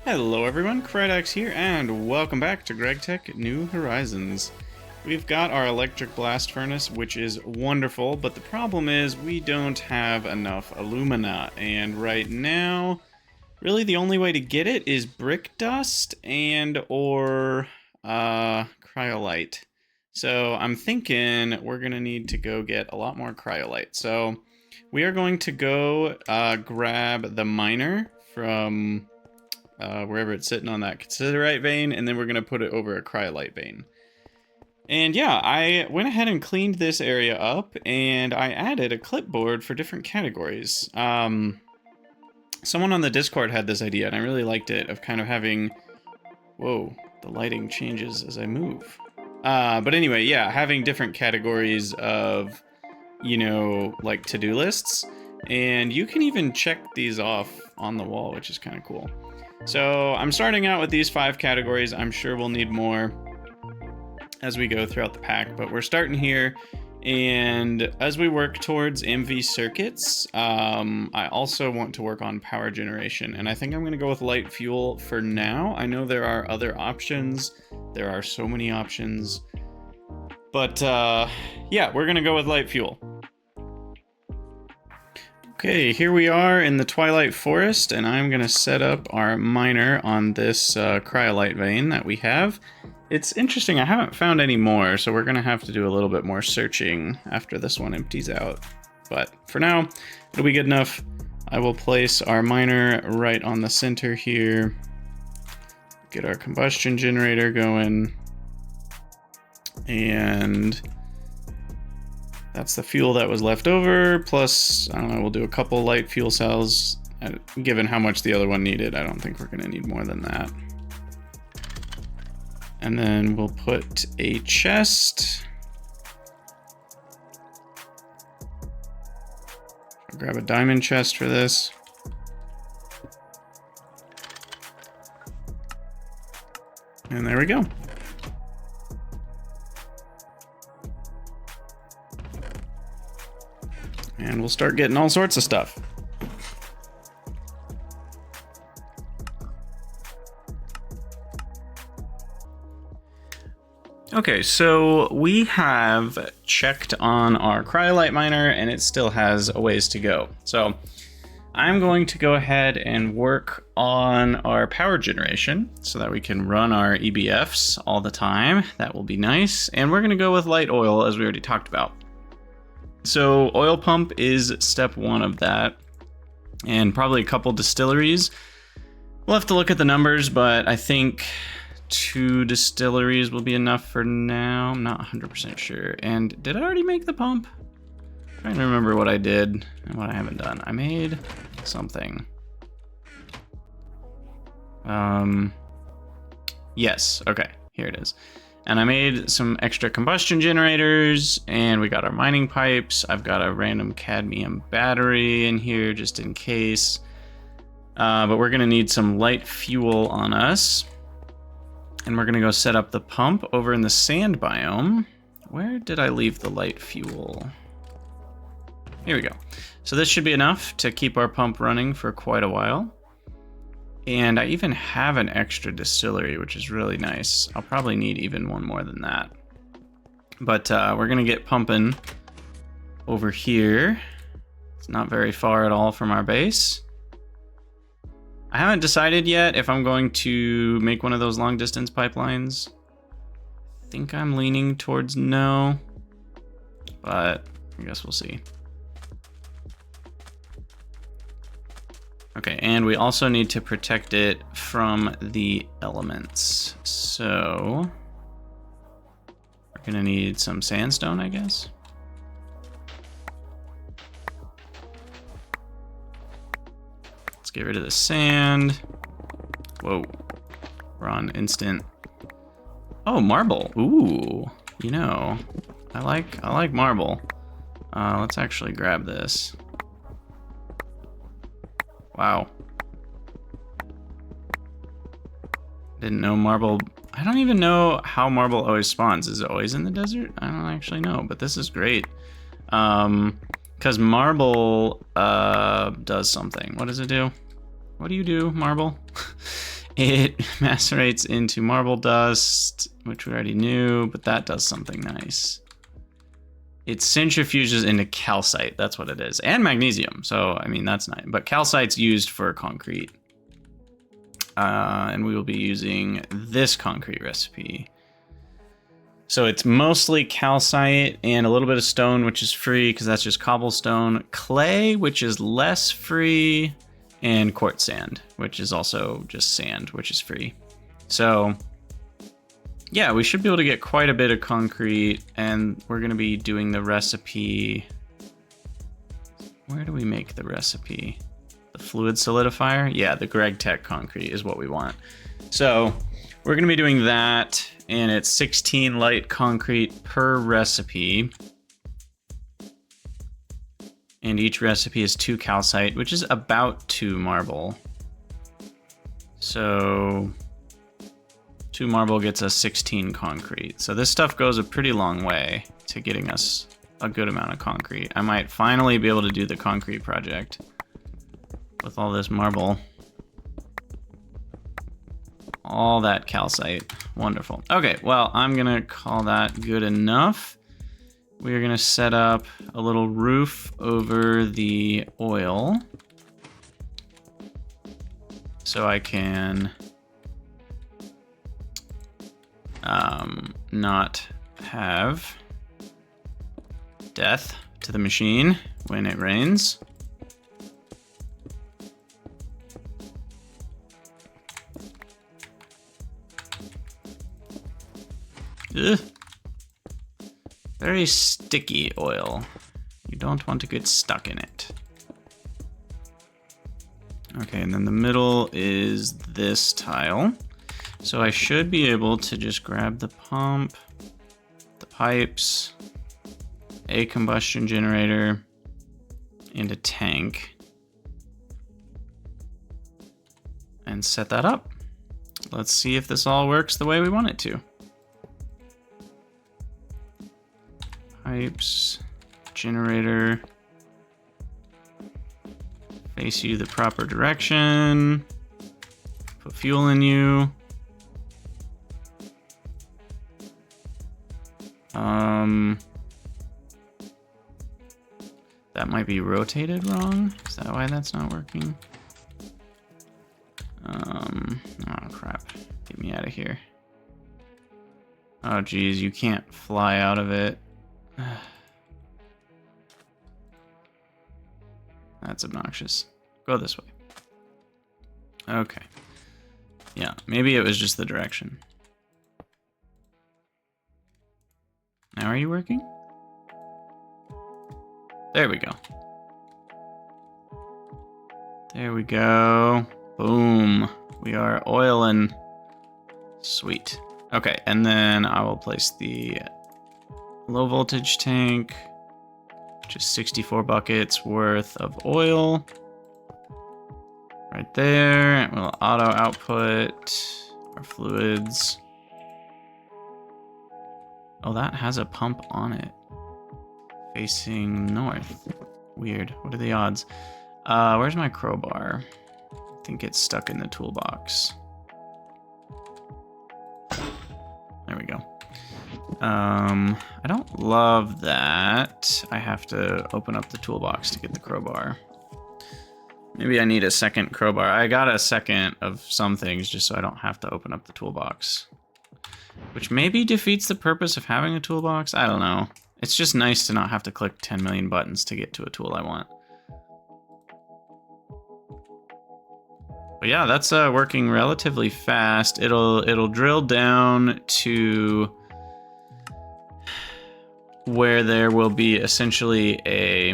Hello everyone, GregTech here, and welcome back to GregTech New Horizons. We've got our electric blast furnace, which is wonderful, but the problem is we don't have enough alumina, and right now, really the only way to get it is brick dust or cryolite. So I'm thinking we're gonna need to go get a lot more cryolite. So we are going to go grab the miner from wherever it's sitting on that cassiterite vein, and then we're going to put it over a cryolite vein. And yeah, I went ahead and cleaned this area up, and I added a clipboard for different categories. Someone on the Discord had this idea, and I really liked it, of kind of having... Whoa, the lighting changes as I move. But anyway, yeah, having different categories of, you know, like to-do lists. And you can even check these off on the wall, which is kind of cool. So I'm starting out with these 5 categories. I'm sure we'll need more as we go throughout the pack, but we're starting here. And as we work towards MV circuits, I also want to work on power generation. And I think I'm going to go with light fuel for now. I know there are other options. There are so many options. But yeah, we're going to go with light fuel. Okay, here we are in the Twilight Forest, and I'm going to set up our miner on this cryolite vein that we have. It's interesting, I haven't found any more, so we're going to have to do a little bit more searching after this one empties out. But for now, it'll be good enough. I will place our miner right on the center here, get our combustion generator going, and... that's the fuel that was left over, plus, I don't know, we'll do a couple light fuel cells. Given how much the other one needed, I don't think we're gonna need more than that. And then we'll put a chest. I'll grab a diamond chest for this. And there we go. And we'll start getting all sorts of stuff. Okay, so we have checked on our cryolite miner, and it still has a ways to go. So I'm going to go ahead and work on our power generation so that we can run our EBFs all the time. That will be nice. And we're going to go with light oil, as we already talked about. So oil pump is step 1 of that, and probably a couple distilleries. We'll have to look at the numbers, but I think 2 distilleries will be enough for now. I'm not 100% sure. And did I already make the pump? I'm trying to remember what I did and what I haven't done. I made something. Yes, okay, here it is. And I made some extra combustion generators, and we got our mining pipes. I've got a random cadmium battery in here just in case. But we're gonna need some light fuel on us. And we're gonna go set up the pump over in the sand biome. Where did I leave the light fuel? Here we go. So this should be enough to keep our pump running for quite a while. And I even have an extra distillery, which is really nice. I'll probably need even one more than that. But we're gonna get pumping over here. It's not very far at all from our base. I haven't decided yet if I'm going to make one of those long distance pipelines. I think I'm leaning towards no, but I guess we'll see. Okay, and we also need to protect it from the elements. So we're gonna need some sandstone, I guess. Let's get rid of the sand. Whoa, we're on instant. Oh, marble. Ooh, you know, I like marble. Let's actually grab this. Wow. Didn't know marble. I don't even know how marble always spawns. Is it always in the desert? I don't actually know, but this is great. Because marble does something. What does it do? What do you do, marble? It macerates into marble dust, which we already knew, but that does something nice. It centrifuges into calcite, that's what it is, and magnesium, so I mean that's nice. But calcite's used for concrete. And we will be using this concrete recipe. So it's mostly calcite and a little bit of stone, which is free because that's just cobblestone. Clay, which is less free, and quartz sand, which is also just sand, which is free. So yeah, we should be able to get quite a bit of concrete, and we're gonna be doing the recipe. Where do we make the recipe? The fluid solidifier? Yeah, the GregTech concrete is what we want. So we're gonna be doing that, and it's 16 light concrete per recipe. And each recipe is 2 calcite, which is about 2 marble. So 2 marble gets us 16 concrete. So this stuff goes a pretty long way to getting us a good amount of concrete. I might finally be able to do the concrete project with all this marble. All that calcite. Wonderful. Okay, well, I'm gonna call that good enough. We're gonna set up a little roof over the oil so I can not have death to the machine when it rains. Ugh. Very sticky oil. You don't want to get stuck in it. Okay, and then the middle is this tile. So I should be able to just grab the pump, the pipes, a combustion generator, and a tank, and set that up. Let's see if this all works the way we want it to. Pipes, generator, face you the proper direction, put fuel in you. That might be rotated wrong. Is that why that's not working? Oh crap, get me out of here. Oh geez, you can't fly out of it. That's obnoxious. Go this way. Okay. Yeah, maybe it was just the direction. Now are you working? There we go. There we go. Boom. We are oiling. Sweet. Okay, and then I will place the low voltage tank, just 64 buckets worth of oil right there. And we'll auto output our fluids. Oh, that has a pump on it facing north. Weird. What are the odds? Where's my crowbar? I think it's stuck in the toolbox. There we go. I don't love that. I have to open up the toolbox to get the crowbar. Maybe I need a second crowbar. I got a second of some things just so I don't have to open up the toolbox. Which maybe defeats the purpose of having a toolbox. I don't know. It's just nice to not have to click 10 million buttons to get to a tool I want. But yeah, that's working relatively fast. It'll drill down to where there will be essentially a,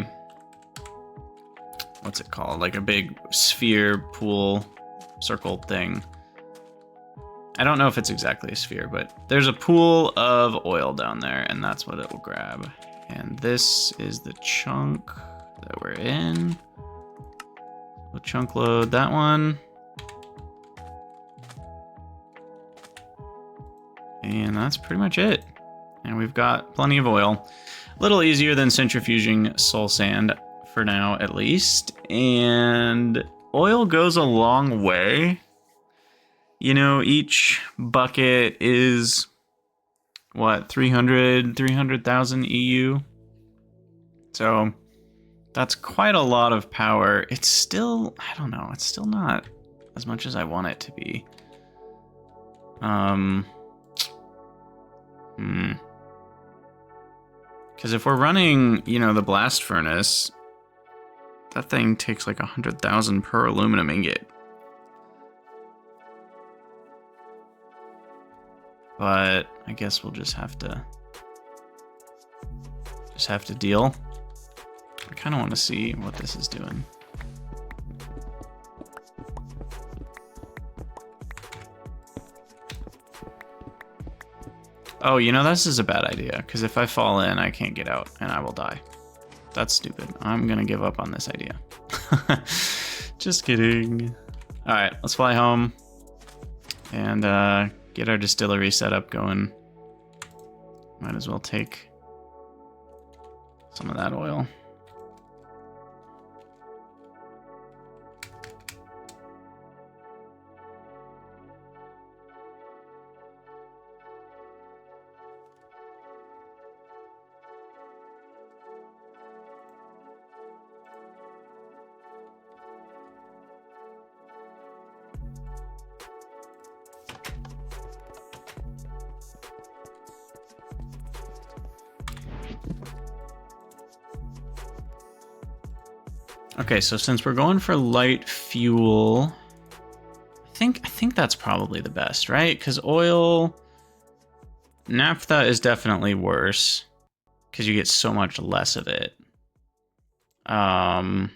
what's it called? Like a big sphere pool circle thing. I don't know if it's exactly a sphere, but there's a pool of oil down there, and that's what it will grab. And this is the chunk that we're in. We'll chunk load that one. And that's pretty much it. And we've got plenty of oil. A little easier than centrifuging soul sand for now, at least. And oil goes a long way. You know, each bucket is, what, 300,000 EU? So that's quite a lot of power. It's still, I don't know, it's still not as much as I want it to be. Because if we're running, you know, the blast furnace, that thing takes like 100,000 per aluminum ingot. But I guess we'll just have to deal. I kind of want to see what this is doing. Oh, you know, this is a bad idea, because if I fall in, I can't get out, and I will die. That's stupid. I'm gonna give up on this idea. Just kidding. Alright, let's fly home, and get our distillery setup going. Might as well take some of that oil. Okay, so since we're going for light fuel, I think that's probably the best, right? Because oil, naphtha is definitely worse because you get so much less of it. And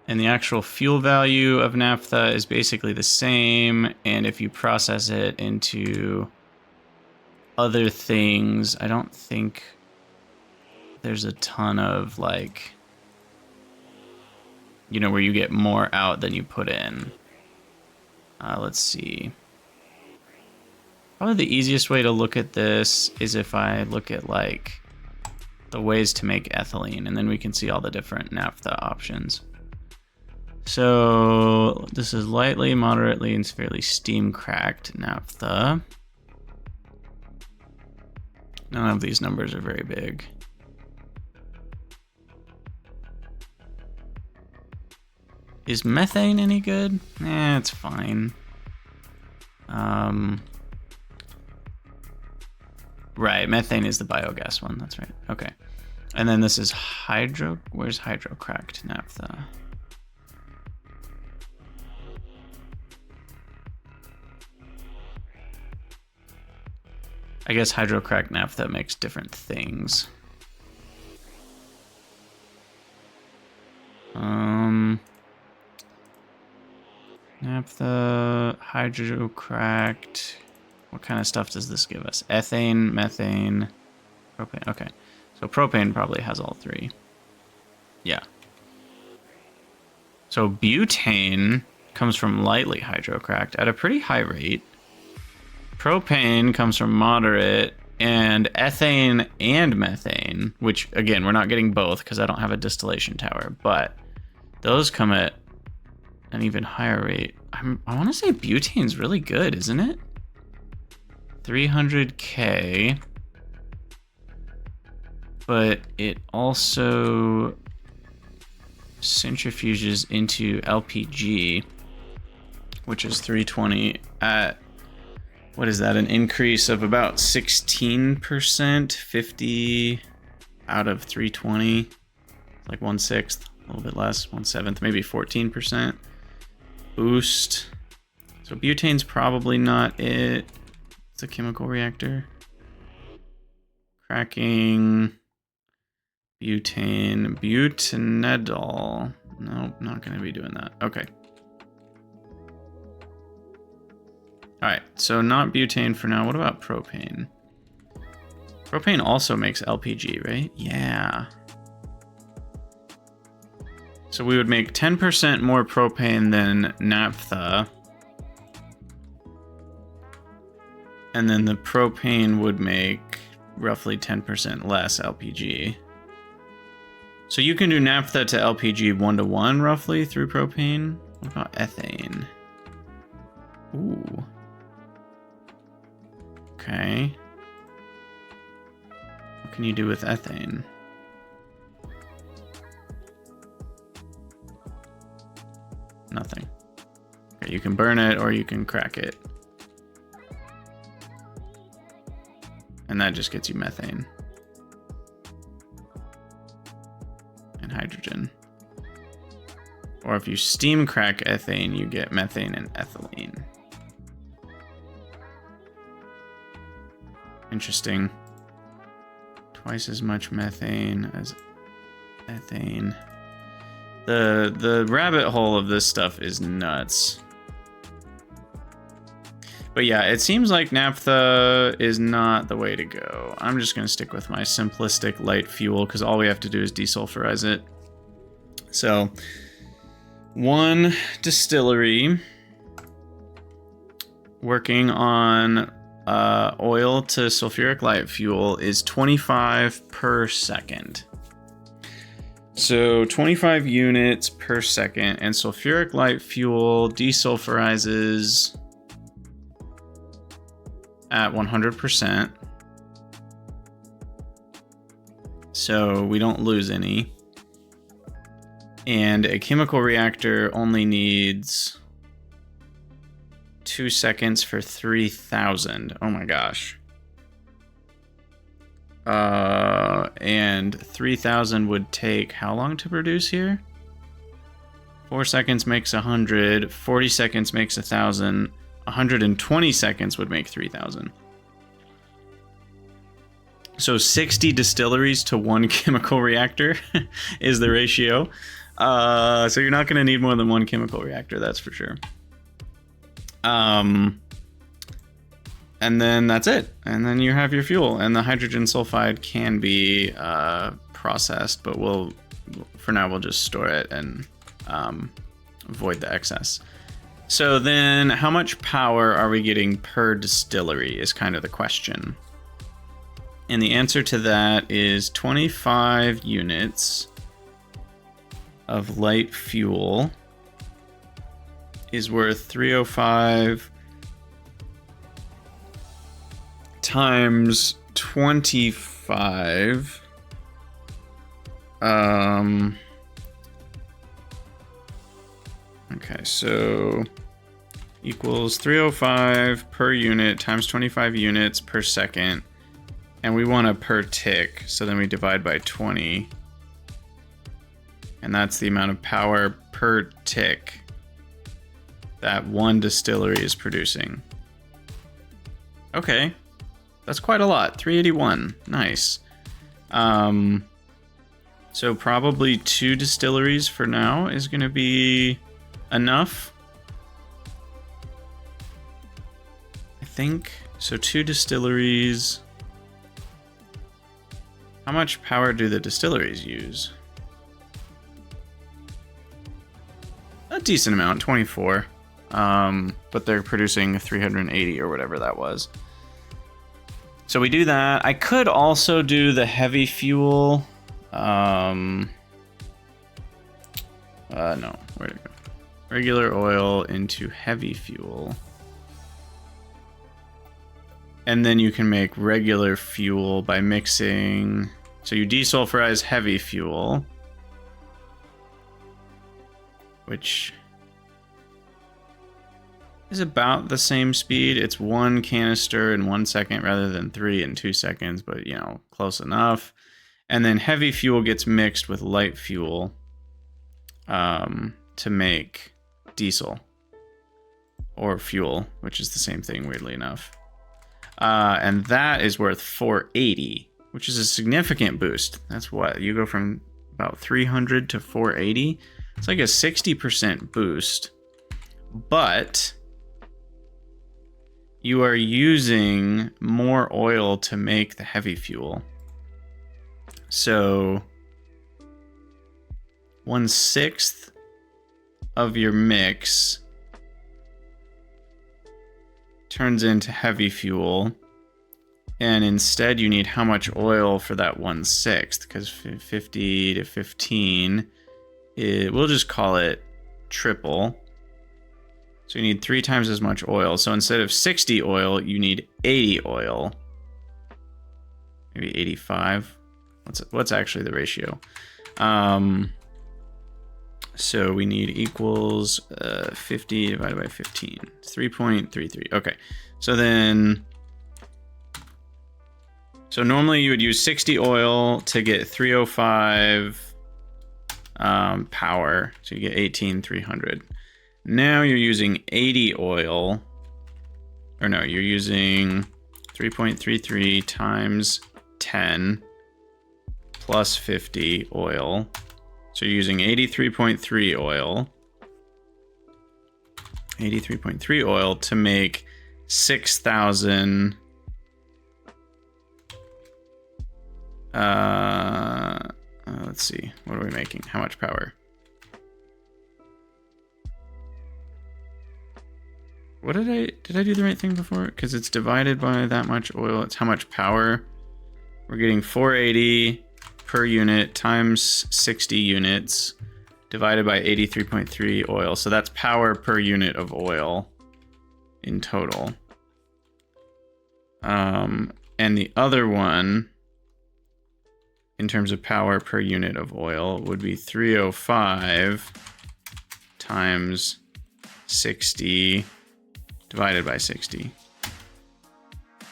the actual fuel value of naphtha is basically the same. And if you process it into other things, I don't think there's a ton of, like, you know, where you get more out than you put in. Let's see. Probably the easiest way to look at this is if I look at, like, the ways to make ethylene, and then we can see all the different naphtha options. So this is lightly, moderately, and severely steam cracked naphtha. None of these numbers are very big. Is methane any good? Eh, it's fine. Right, methane is the biogas one, that's right. Okay. And then this is where's hydrocracked naphtha? I guess hydrocracked naphtha makes different things. Naphtha, hydrocracked. What kind of stuff does this give us? Ethane, methane, propane. Okay, so propane probably has all three. Yeah. So butane comes from lightly hydrocracked at a pretty high rate. Propane comes from moderate, and ethane and methane, which again, we're not getting both because I don't have a distillation tower, but those come at an even higher rate. I want to say butane's really good, isn't it? 300K. But it also centrifuges into LPG, which is 320 at, what is that, an increase of about 16%, 50 out of 320, like 1/6, a little bit less, 1/7, maybe 14%. Boost. So butane's probably not it. It's a chemical reactor. Cracking. Butane. Butanedol. Nope, not going to be doing that. Okay. Alright, so not butane for now. What about propane? Propane also makes LPG, right? Yeah. So we would make 10% more propane than naphtha. And then the propane would make roughly 10% less LPG. So you can do naphtha to LPG 1-to-1 roughly through propane. What about ethane? Ooh. Okay. What can you do with ethane? Nothing. Okay, you can burn it or you can crack it. And that just gets you methane. And hydrogen. Or if you steam crack ethane, you get methane and ethylene. Interesting. Twice as much methane as ethane. The rabbit hole of this stuff is nuts. But yeah, it seems like naphtha is not the way to go. I'm just going to stick with my simplistic light fuel because all we have to do is desulfurize it. So, one distillery working on oil to sulfuric light fuel is 25 per second. So 25 units per second, and sulfuric light fuel desulfurizes at 100%. So we don't lose any. And a chemical reactor only needs 2 seconds for 3,000. Oh my gosh. And 3,000 would take how long to produce here? 4 seconds makes 100, 40 seconds makes 1,000, 120 seconds would make 3,000. So 60 distilleries to 1 chemical reactor is the ratio. So you're not going to need more than 1 chemical reactor, that's for sure. And then that's it. And then you have your fuel. And the hydrogen sulfide can be processed, but for now, we'll just store it and avoid the excess. So then how much power are we getting per distillery is kind of the question. And the answer to that is 25 units of light fuel is worth 305 times 25. Okay, so equals 305 per unit times 25 units per second. And we want a per tick, so then we divide by 20. And that's the amount of power per tick that one distillery is producing. Okay, that's quite a lot. 381, nice. So probably 2 distilleries for now is going to be enough. I think. So 2 distilleries. How much power do the distilleries use? A decent amount, 24. But they're producing 380 or whatever that was. So we do that. I could also do the heavy fuel. No, where'd it go? Regular oil into heavy fuel. And then you can make regular fuel by mixing. So you desulfurize heavy fuel, which is about the same speed. It's 1 canister in 1 second rather than 3 in 2 seconds, but you know, close enough. And then heavy fuel gets mixed with light fuel to make diesel or fuel, which is the same thing, weirdly enough. And that is worth 480, which is a significant boost. That's what, you go from about 300 to 480. It's like a 60% boost, but you are using more oil to make the heavy fuel. So 1/6 of your mix turns into heavy fuel, and instead you need how much oil for that 1/6? Because 50 to 15, we'll just call it triple. So you need 3 times as much oil. So instead of 60 oil, you need 80 oil. Maybe 85. What's actually the ratio? So we need equals 50 divided by 15. It's 3.33. Okay. So then... So normally you would use 60 oil to get 305 power. So you get 18,300. Now you're using 80 oil. Or no, you're using 3.33 times 10 plus 50 oil. So you're using 83.3 oil. 83.3 oil to make 6,000... let's see. What are we making? How much power? What did I do the right thing before? Because it's divided by that much oil. It's how much power. We're getting 480 per unit times 60 units divided by 83.3 oil. So that's power per unit of oil in total. And the other one, in terms of power per unit of oil, would be 305 times 60 divided by 60.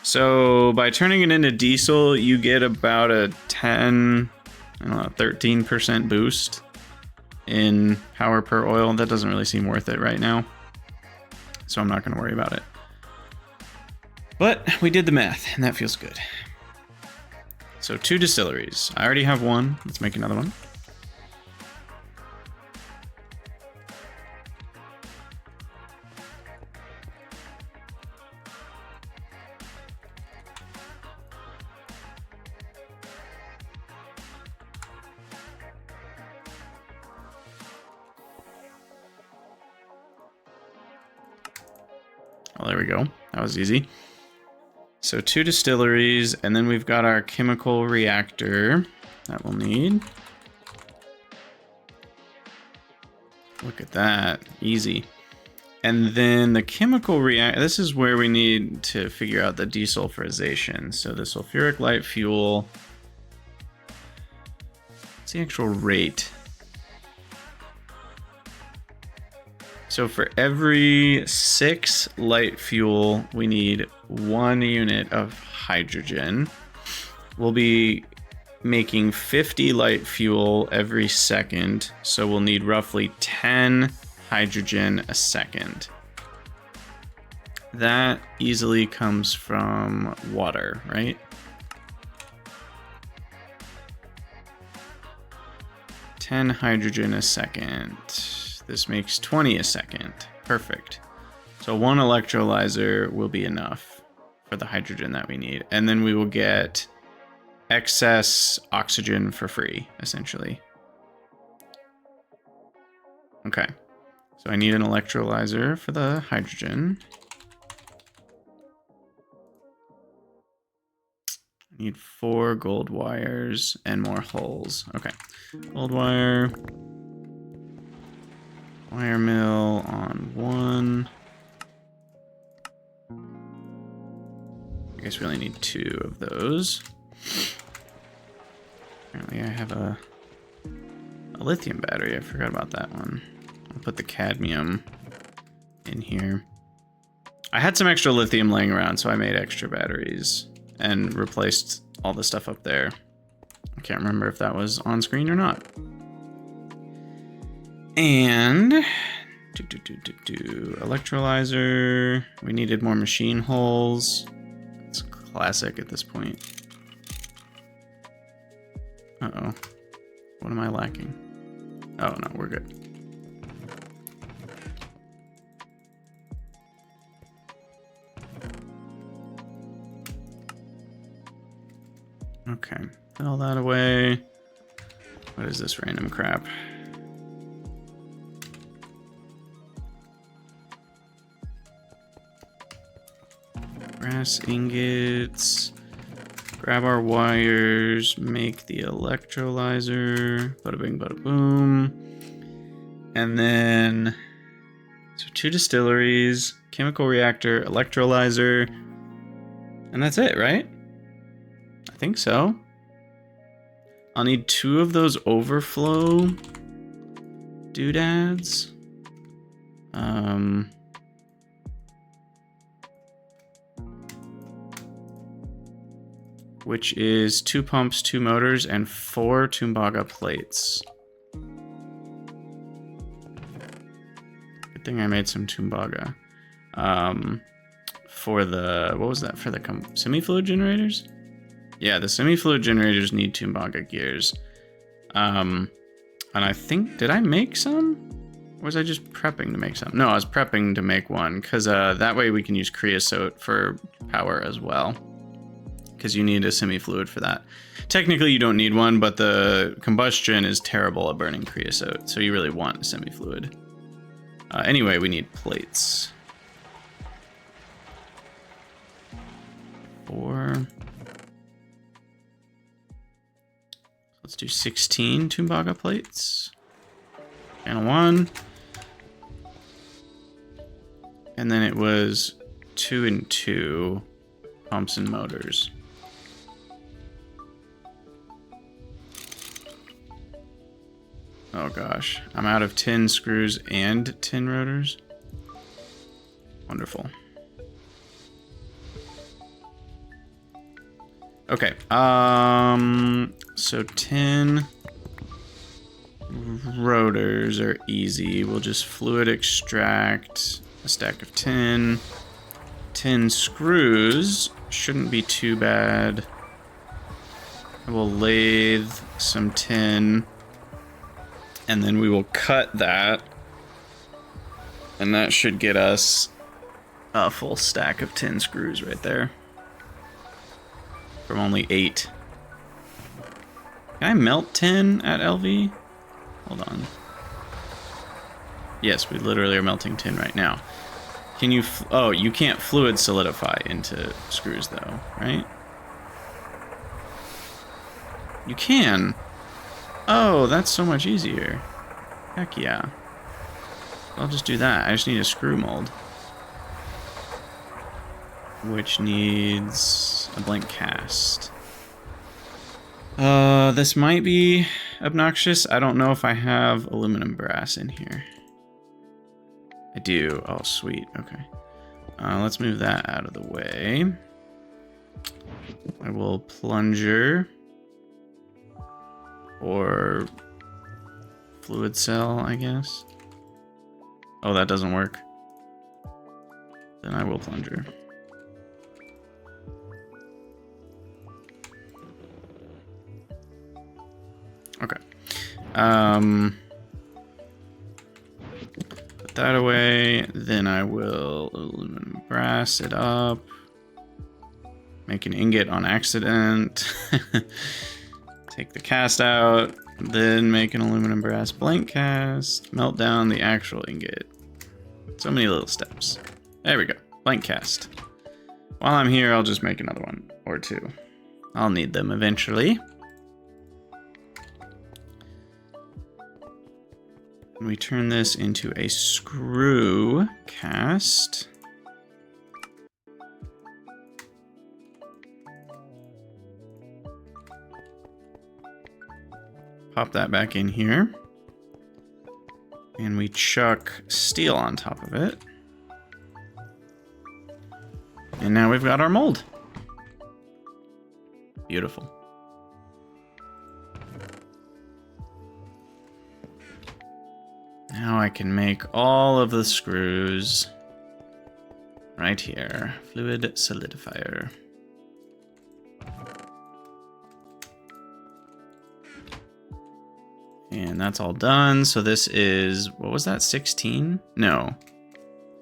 So by turning it into diesel, you get about a 13% boost in power per oil. That doesn't really seem worth it right now, so I'm not going to worry about it. But we did the math, and that feels good. So 2 distilleries. I already have one. Let's make another one. Well, there we go. That was easy. So 2 distilleries, and then we've got our chemical reactor that we'll need. Look at that. Easy. And then the chemical reactor, this is where we need to figure out the desulfurization. So the sulfuric light fuel, what's the actual rate? So for every 6 light fuel, we need 1 unit of hydrogen. We'll be making 50 light fuel every second, so we'll need roughly 10 hydrogen a second. That easily comes from water, right? 10 hydrogen a second. This makes 20 a second. Perfect. So 1 electrolyzer will be enough for the hydrogen that we need. And then we will get excess oxygen for free, essentially. Okay. So I need an electrolyzer for the hydrogen. I need 4 gold wires and more holes. Okay. Gold wire. Wire mill on 1. I guess we only need 2 of those. Apparently I have a lithium battery. I forgot about that one. I'll put the cadmium in here. I had some extra lithium laying around, so I made extra batteries and replaced all the stuff up there. I can't remember if that was on screen or not. And electrolyzer. We needed more machine holes. It's classic at this point. Uh-oh. What am I lacking? Oh, no, we're good. Okay, put all that away. What is this random crap? Brass ingots. Grab our wires, make the electrolyzer. Bada bing, bada boom. And then, so 2 distilleries, chemical reactor, electrolyzer, and that's it, right? I think so. I'll need 2 of those overflow doodads. Which is 2 pumps, 2 motors, and 4 Tumbaga plates. Good thing I made some Tumbaga. For the, what was that? For the semi-fluid generators? Yeah, the semi-fluid generators need Tumbaga gears. And I think, did I make some? Or was I just prepping to make some? No, I was prepping to make one, because that way we can use creosote for power as well. Because you need a semi-fluid for that. Technically you don't need one, but the combustion is terrible at burning creosote, so you really want a semi-fluid. Anyway, we need plates. 4. Let's do 16 Tumbaga plates. Channel 1. And then it was 2 and 2 pumps and motors. Oh gosh, I'm out of tin screws and tin rotors. Wonderful. Okay, so 10 rotors are easy. We'll just fluid extract a stack of 10. 10 screws shouldn't be too bad. I will lathe some tin, and then we will cut that, and that should get us a full stack of 10 screws right there. From only 8. Can I melt tin at LV? Hold on. Yes, we literally are melting tin right now. Can you... oh, you can't fluid solidify into screws though, right? You can. Oh, that's so much easier. Heck yeah. I'll just do that. I just need a screw mold. Which needs a blank cast. This might be obnoxious. I don't know if I have aluminum brass in here. I do. Oh, sweet. Okay. Let's move that out of the way. I will plunger or fluid cell, I guess. Oh, that doesn't work. Then I will plunger. Okay. Put that away. Then I will aluminum brass it up. Make an ingot on accident. Take the cast out. Then make an aluminum brass blank cast. Melt down the actual ingot. So many little steps. There we go. Blank cast. While I'm here, I'll just make another one or 2. I'll need them eventually. We turn this into a screw cast. Pop that back in here. And we chuck steel on top of it. And now we've got our mold. Beautiful. Now I can make all of the screws right here. Fluid solidifier. And that's all done. So this is, what was that, 16? No.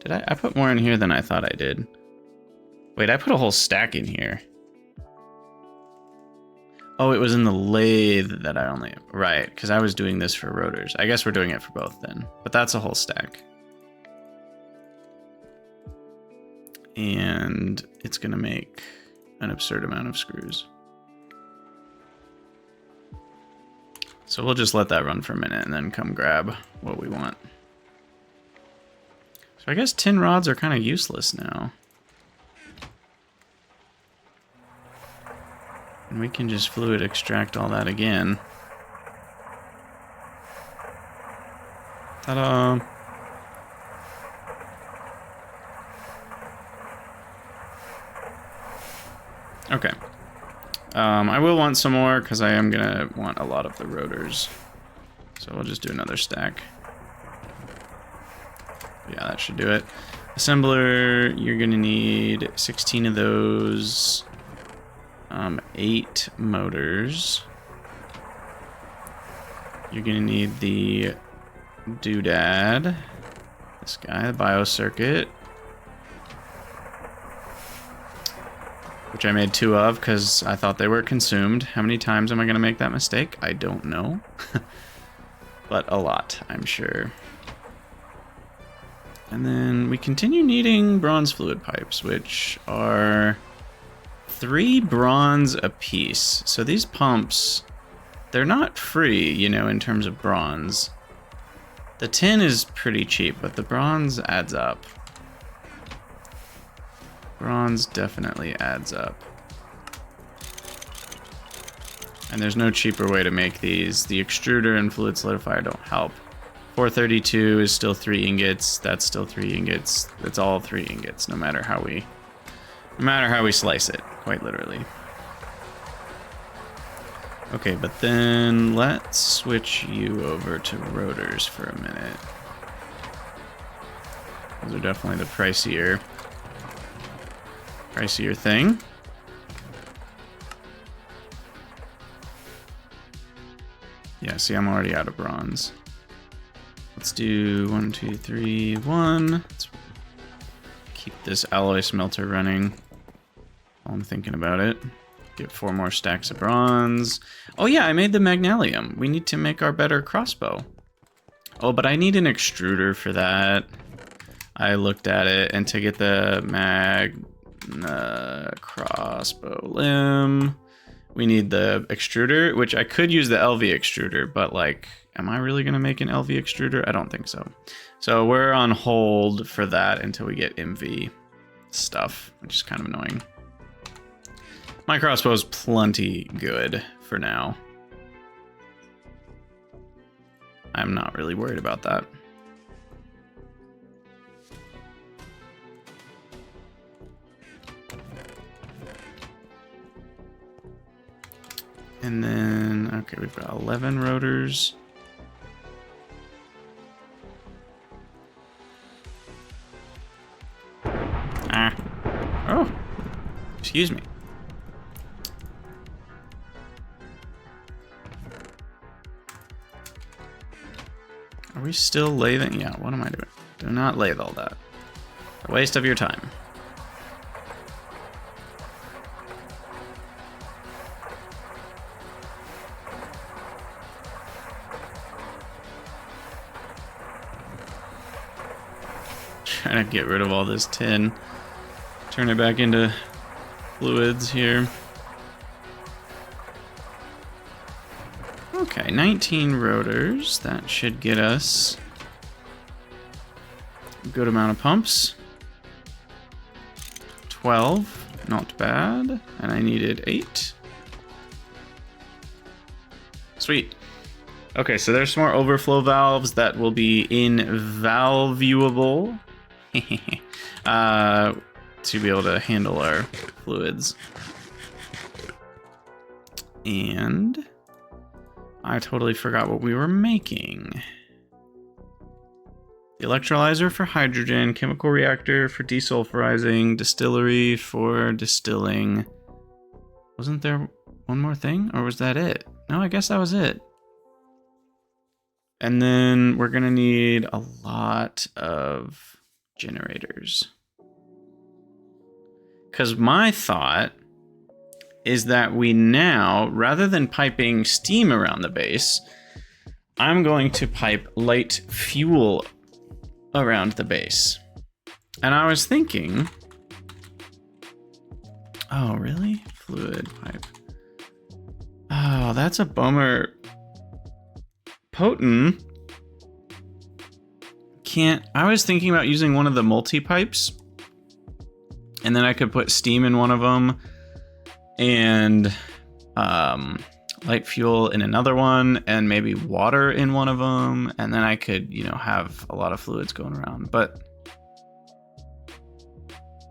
Did I put more in here than I thought I did. Wait, I put a whole stack in here. Oh, it was in the lathe that I only... Right, because I was doing this for rotors. I guess we're doing it for both then. But that's a whole stack. And it's going to make an absurd amount of screws. So we'll just let that run for a minute and then come grab what we want. So So I guess tin rods are kind of useless now. And we can just fluid extract all that again. Ta-da! Okay. I will want some more because I am gonna want a lot of the rotors. So we'll just do another stack. Yeah, that should do it. Assembler, you're gonna need 16 of those. 8 motors. You're gonna need the doodad. This guy, the biocircuit. Which I made 2 of because I thought they were consumed. How many times am I gonna make that mistake? I don't know. But a lot, I'm sure. And then we continue needing bronze fluid pipes, which are 3 bronze apiece. So these pumps, they're not free, you know, in terms of bronze. The tin is pretty cheap, but the bronze adds up. Bronze definitely adds up. And there's no cheaper way to make these. The extruder and fluid solidifier don't help. 432 is still 3 ingots. That's still 3 ingots. It's all 3 ingots, no matter how we slice it, quite literally. Okay, but then let's switch you over to rotors for a minute. Those are definitely the pricier thing. Yeah, see, I'm already out of bronze. Let's do 1, 2, 3, 1. Let's keep this alloy smelter running while I'm thinking about it. Get 4 more stacks of bronze. Oh yeah, I made the magnesium. We need to make our better crossbow. Oh, but I need an extruder for that. I looked at it, and to get the crossbow limb, we need the extruder, which I could use the LV extruder, but like, am I really gonna make an LV extruder? I don't think so. So we're on hold for that until we get MV stuff, which is kind of annoying. My crossbow's plenty good for now. I'm not really worried about that. And then, okay, we've got 11 rotors. Ah. Oh. Excuse me. Are we still lathing? Yeah, what am I doing? Do not lathe all that. A waste of your time. Trying to get rid of all this tin. Turn it back into fluids here. Okay, 19 rotors. That should get us a good amount of pumps. 12, not bad. And I needed 8. Sweet. Okay, so there's some more overflow valves that will be invalvuable to be able to handle our fluids. And I totally forgot what we were making. The electrolyzer for hydrogen, chemical reactor for desulfurizing, distillery for distilling. Wasn't there one more thing, or was that it? No, I guess that was it. And then we're gonna need a lot of generators. Because my thought is that we now, rather than piping steam around the base, I'm going to pipe light fuel around the base. And I was thinking, oh, really? Fluid pipe. Oh, that's a bummer. Potent can't... I was thinking about using one of the multi-pipes. And then I could put steam in one of them. And light fuel in another one. And maybe water in one of them. And then I could, you know, have a lot of fluids going around. But...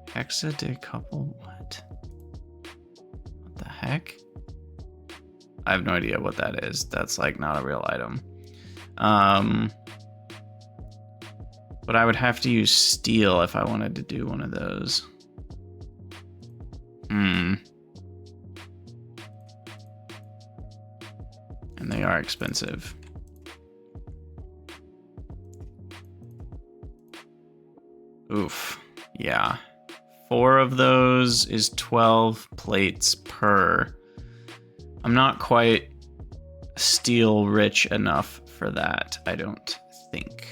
hexadecouple... what? What the heck? I have no idea what that is. That's like not a real item. But I would have to use steel if I wanted to do one of those. And they are expensive. Oof. Yeah. 4 of those is 12 plates per. I'm not quite steel rich enough for that, I don't think.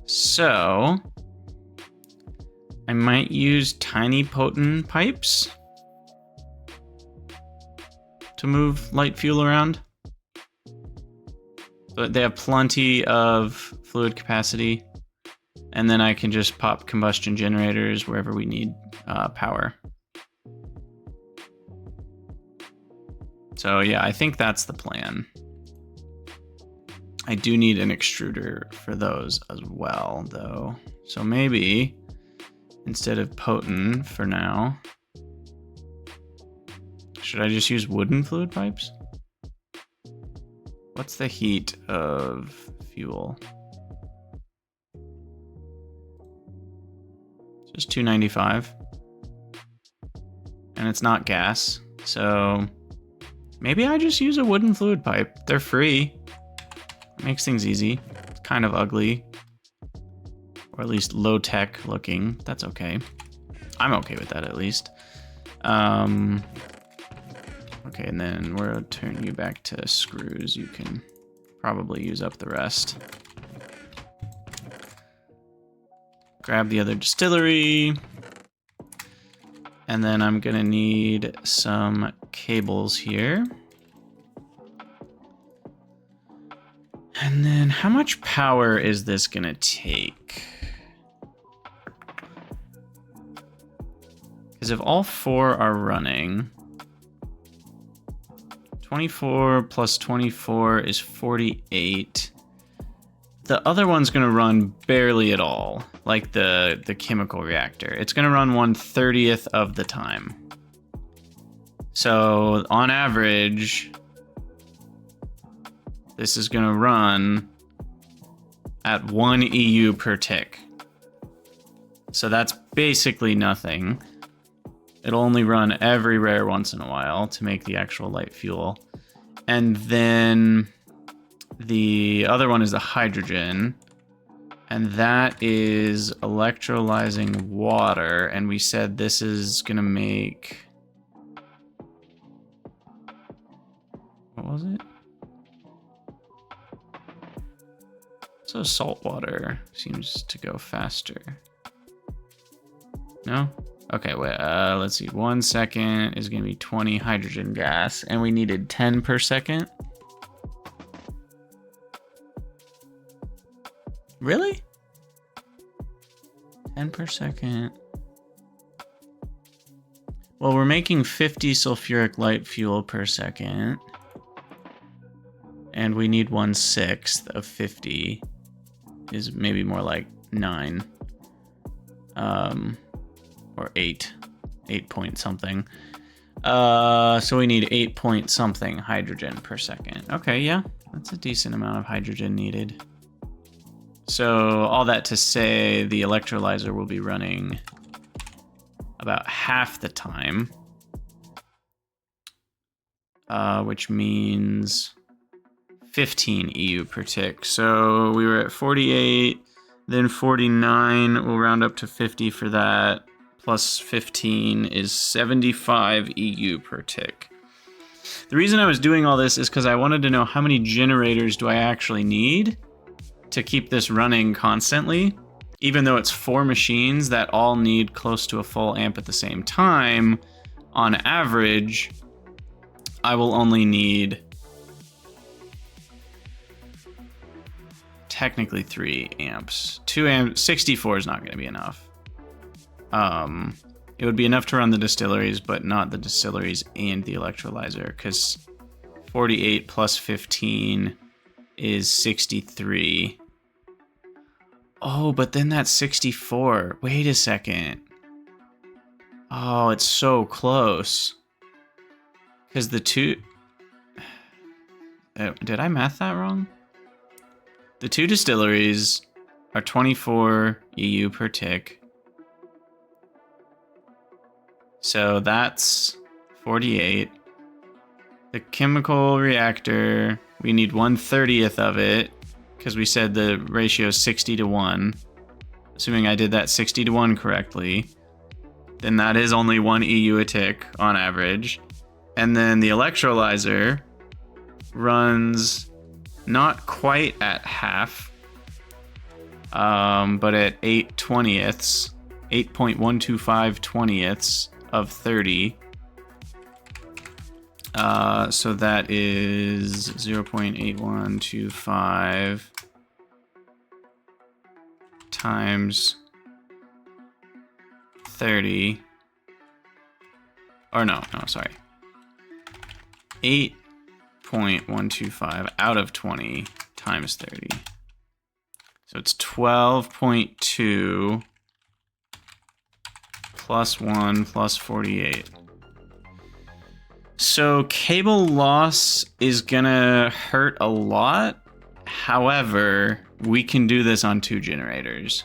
So I might use tiny potent pipes to move light fuel around. But they have plenty of fluid capacity. And then I can just pop combustion generators wherever we need power. So yeah, I think that's the plan. I do need an extruder for those as well, though. So maybe instead of potent for now, should I just use wooden fluid pipes? What's the heat of fuel? Just 295. And it's not gas, so maybe I just use a wooden fluid pipe. They're free. Makes things easy. It's kind of ugly. Or at least low-tech looking. That's okay. I'm okay with that at least. Okay, and then we'll turn you back to screws. You can probably use up the rest. Grab the other distillery. And then I'm gonna need some cables here. And then how much power is this gonna take? Because if all 4 are running, 24 plus 24 is 48. The other one's gonna run barely at all, like the chemical reactor. It's gonna run 1/30th of the time. So on average, this is gonna run at 1 EU per tick. So that's basically nothing. It'll only run every rare once in a while to make the actual light fuel. And then the other one is the hydrogen. And that is electrolyzing water. And we said this is gonna make... what was it? So salt water seems to go faster. No? Okay, wait, let's see. 1 second is gonna be 20 hydrogen gas, and we needed 10 per second. Really? 10 per second. Well, we're making 50 sulfuric light fuel per second. And we need 1/6 of 50. Is maybe more like 9. Or 8 point something. So we need 8 point something hydrogen per second. Okay, yeah, that's a decent amount of hydrogen needed. So all that to say, the electrolyzer will be running about half the time, which means 15 EU per tick. So we were at 48, then 49. We'll round up to 50 for that. Plus 15 is 75 EU per tick. The reason I was doing all this is because I wanted to know how many generators do I actually need to keep this running constantly. Even though it's 4 machines that all need close to a full amp at the same time, on average, I will only need technically 3 amps. 2 amps, 64 is not going to be enough. It would be enough to run the distilleries, but not the distilleries and the electrolyzer, because 48 plus 15 is 63. Oh, but then that's 64. Wait a second. Oh, it's so close. Because the two... did I math that wrong? The 2 distilleries are 24 EU per tick. So that's 48. The chemical reactor, we need 1/30th of it, because we said the ratio is 60 to 1. Assuming I did that 60 to 1 correctly, then that is only 1 EU a tick on average. And then the electrolyzer runs not quite at half, but at 8/20ths, 8.125 20ths of 30. So that is 0.8125 times 30. Or no, sorry. 8.125 out of 20 times 30. So it's 12.2 plus 1 plus 48. So cable loss is gonna hurt a lot. However, we can do this on 2 generators.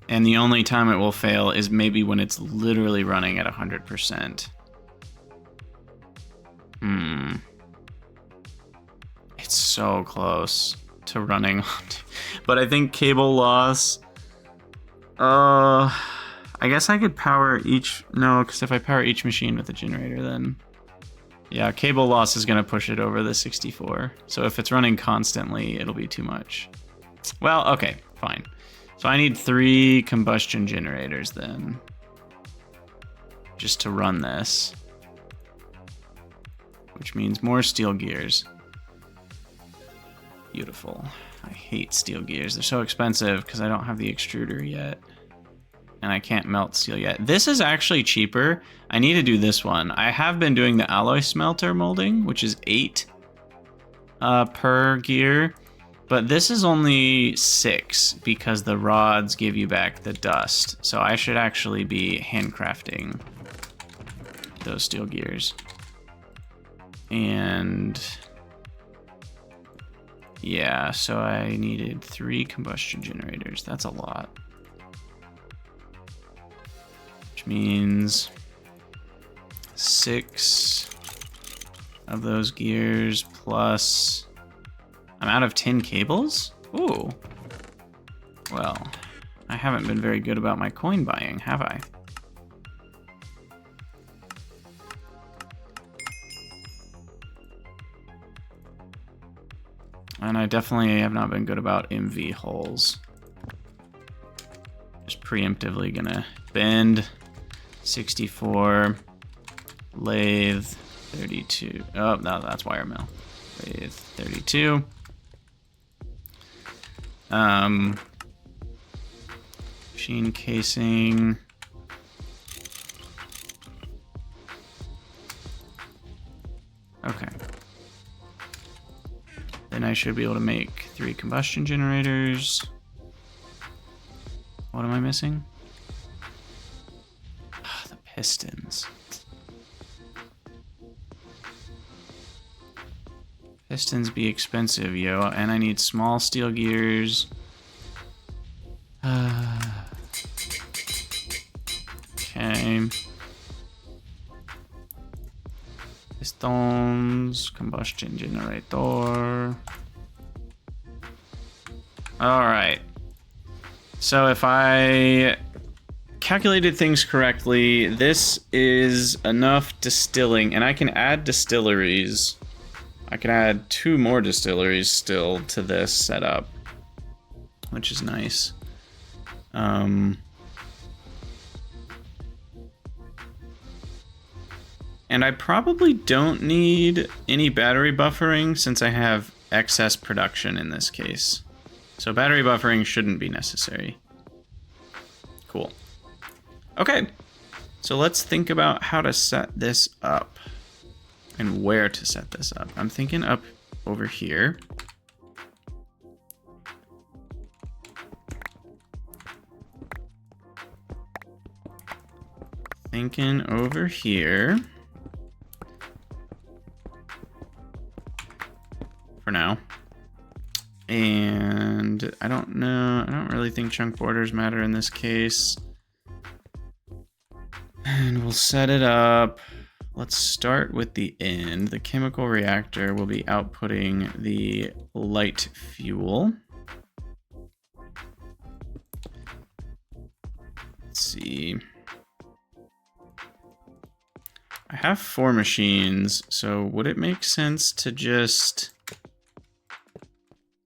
And the only time it will fail is maybe when it's literally running at 100%. It's so close to running. But I think cable loss... I guess I could power each... No, because if I power each machine with a generator, then... Yeah, cable loss is going to push it over the 64. So if it's running constantly, it'll be too much. Well, okay, fine. So I need 3 combustion generators then. Just to run this. Which means more steel gears. Beautiful. I hate steel gears. They're so expensive because I don't have the extruder yet. And I can't melt steel yet. This is actually cheaper. I need to do this one. I have been doing the alloy smelter molding, which is 8 per gear. But this is only 6 because the rods give you back the dust. So I should actually be handcrafting those steel gears. And yeah, so I needed 3 combustion generators. That's a lot. Which means 6 of those gears plus... I'm out of 10 cables? Ooh. Well, I haven't been very good about my coin buying, have I? And I definitely have not been good about MV holes. Just preemptively gonna bend 64, lathe 32. Oh, no, that's wire mill. Lathe 32. Machine casing. Okay. Then I should be able to make 3 combustion generators. What am I missing? Ah, the pistons. Pistons be expensive, yo, and I need small steel gears. Okay. Pistons, combustion generator. Alright. So if I calculated things correctly, this is enough distilling, and I can add distilleries. I can add 2 more distilleries still to this setup, which is nice. And I probably don't need any battery buffering since I have excess production in this case. So battery buffering shouldn't be necessary. Cool. Okay, so let's think about how to set this up and where to set this up. I'm thinking up over here. Thinking over here. For now. And I don't know, I don't really think chunk borders matter in this case. And we'll set it up. Let's start with the end. The chemical reactor will be outputting the light fuel. Let's see. I have 4 machines, so would it make sense to just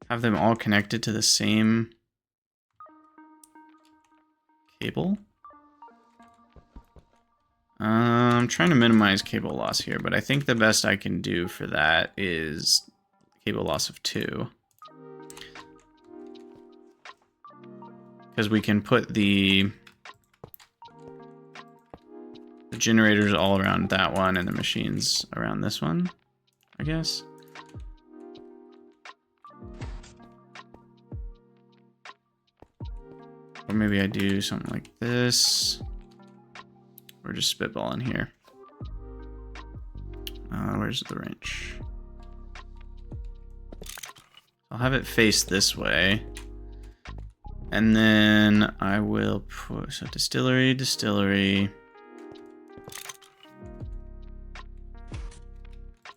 have them all connected to the same cable? I'm trying to minimize cable loss here, but I think the best I can do for that is cable loss of 2. Because we can put the generators all around that one and the machines around this one, I guess. Or maybe I do something like this. Or just spitballing here. Where's the wrench? I'll have it face this way. And then I will put, so distillery.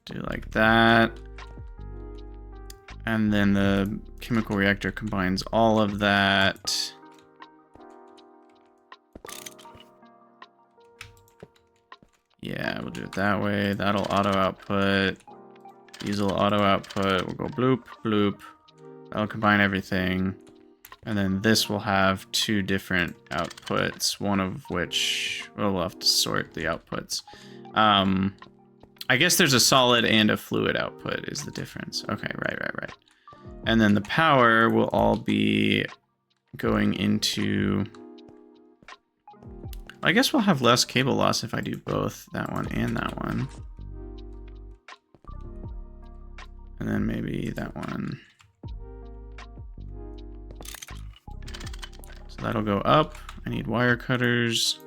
Do like that. And then the chemical reactor combines all of that. Yeah, we'll do it that way. That'll auto output. These will auto output. We'll go bloop, bloop. That'll combine everything. And then this will have 2 different outputs, one of which, well, we'll have to sort the outputs. I guess there's a solid and a fluid output is the difference. Okay, right. And then the power will all be going into... I guess we'll have less cable loss if I do both that one and that one. And then maybe that one. So that'll go up. I need wire cutters.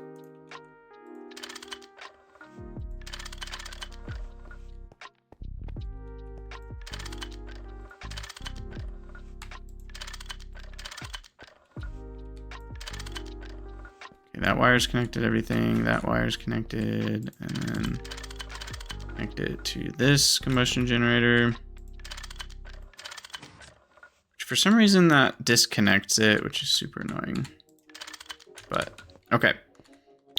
That wire's connected, everything. That wire's connected, and then connect it to this combustion generator. For some reason that disconnects it, which is super annoying. But, okay.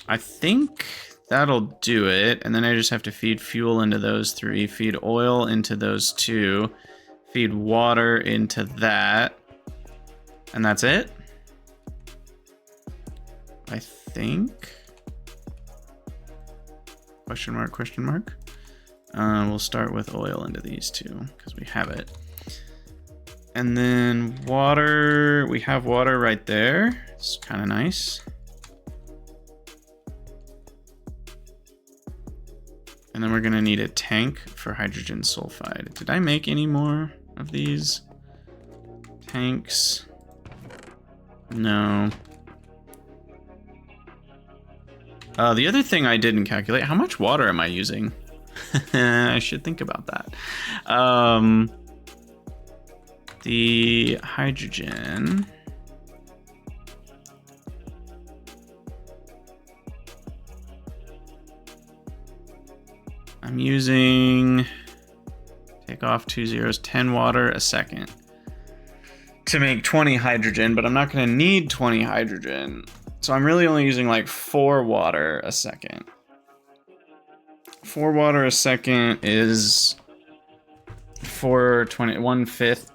I think that'll do it, and then I just have to feed fuel into those 3, feed oil into those 2, feed water into that, and that's it? I think. Question mark, question mark. We'll start with oil into these 2 because we have it. And then water, we have water right there. It's kind of nice. And then we're gonna need a tank for hydrogen sulfide. Did I make any more of these tanks? No. The other thing I didn't calculate, how much water am I using? I should think about that. The hydrogen. I'm using, take off 2 zeros, 10 water a second to make 20 hydrogen, but I'm not gonna need 20 hydrogen. So I'm really only using like 4 water a second. 4 water a second is 1/5,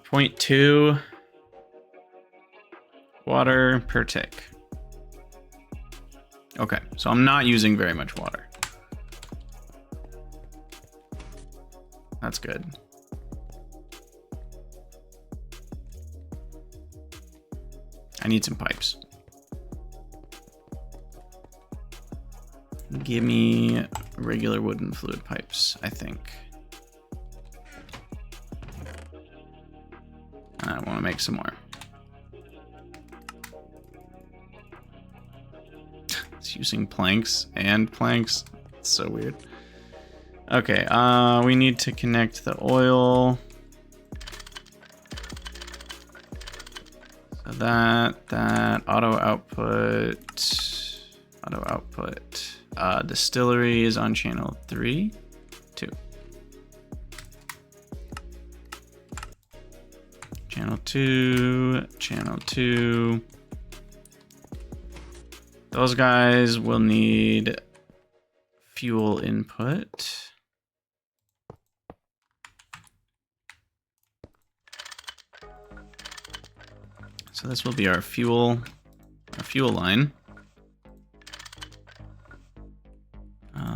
0.2 water per tick. Okay, so I'm not using very much water. That's good. I need some pipes. Give me regular wooden fluid pipes, I think. I want to make some more. It's using planks and planks. It's so weird. Okay, we need to connect the oil. So that auto output. Distillery is on channel 3, 2. Channel 2. Those guys will need fuel input. So this will be our fuel line.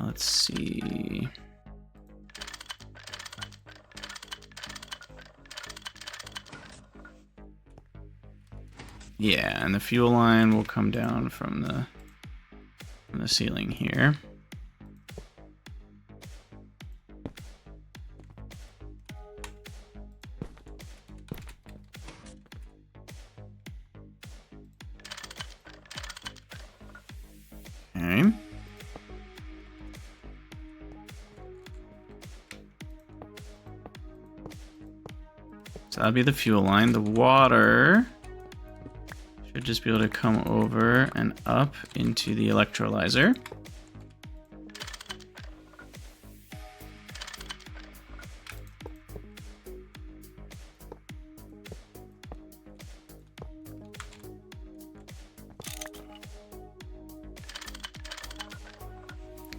Let's see. Yeah, and the fuel line will come down from the ceiling here. Okay. So that'll be the fuel line. The water should just be able to come over and up into the electrolyzer.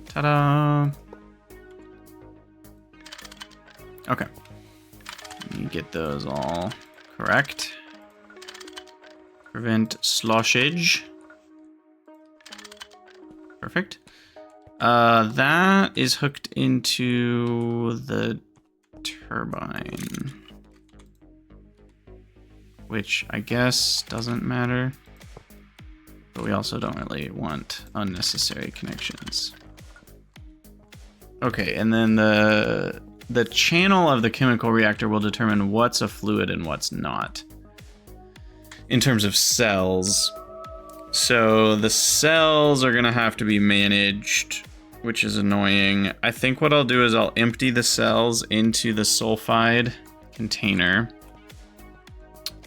Ta-da! Okay. You get those all correct. Prevent sloshage. Perfect. That is hooked into the turbine, which I guess doesn't matter, but we also don't really want unnecessary connections. Okay, and then the channel of the chemical reactor will determine what's a fluid and what's not in terms of cells. So the cells are gonna have to be managed, which is annoying. I think what I'll do is I'll empty the cells into the sulfide container.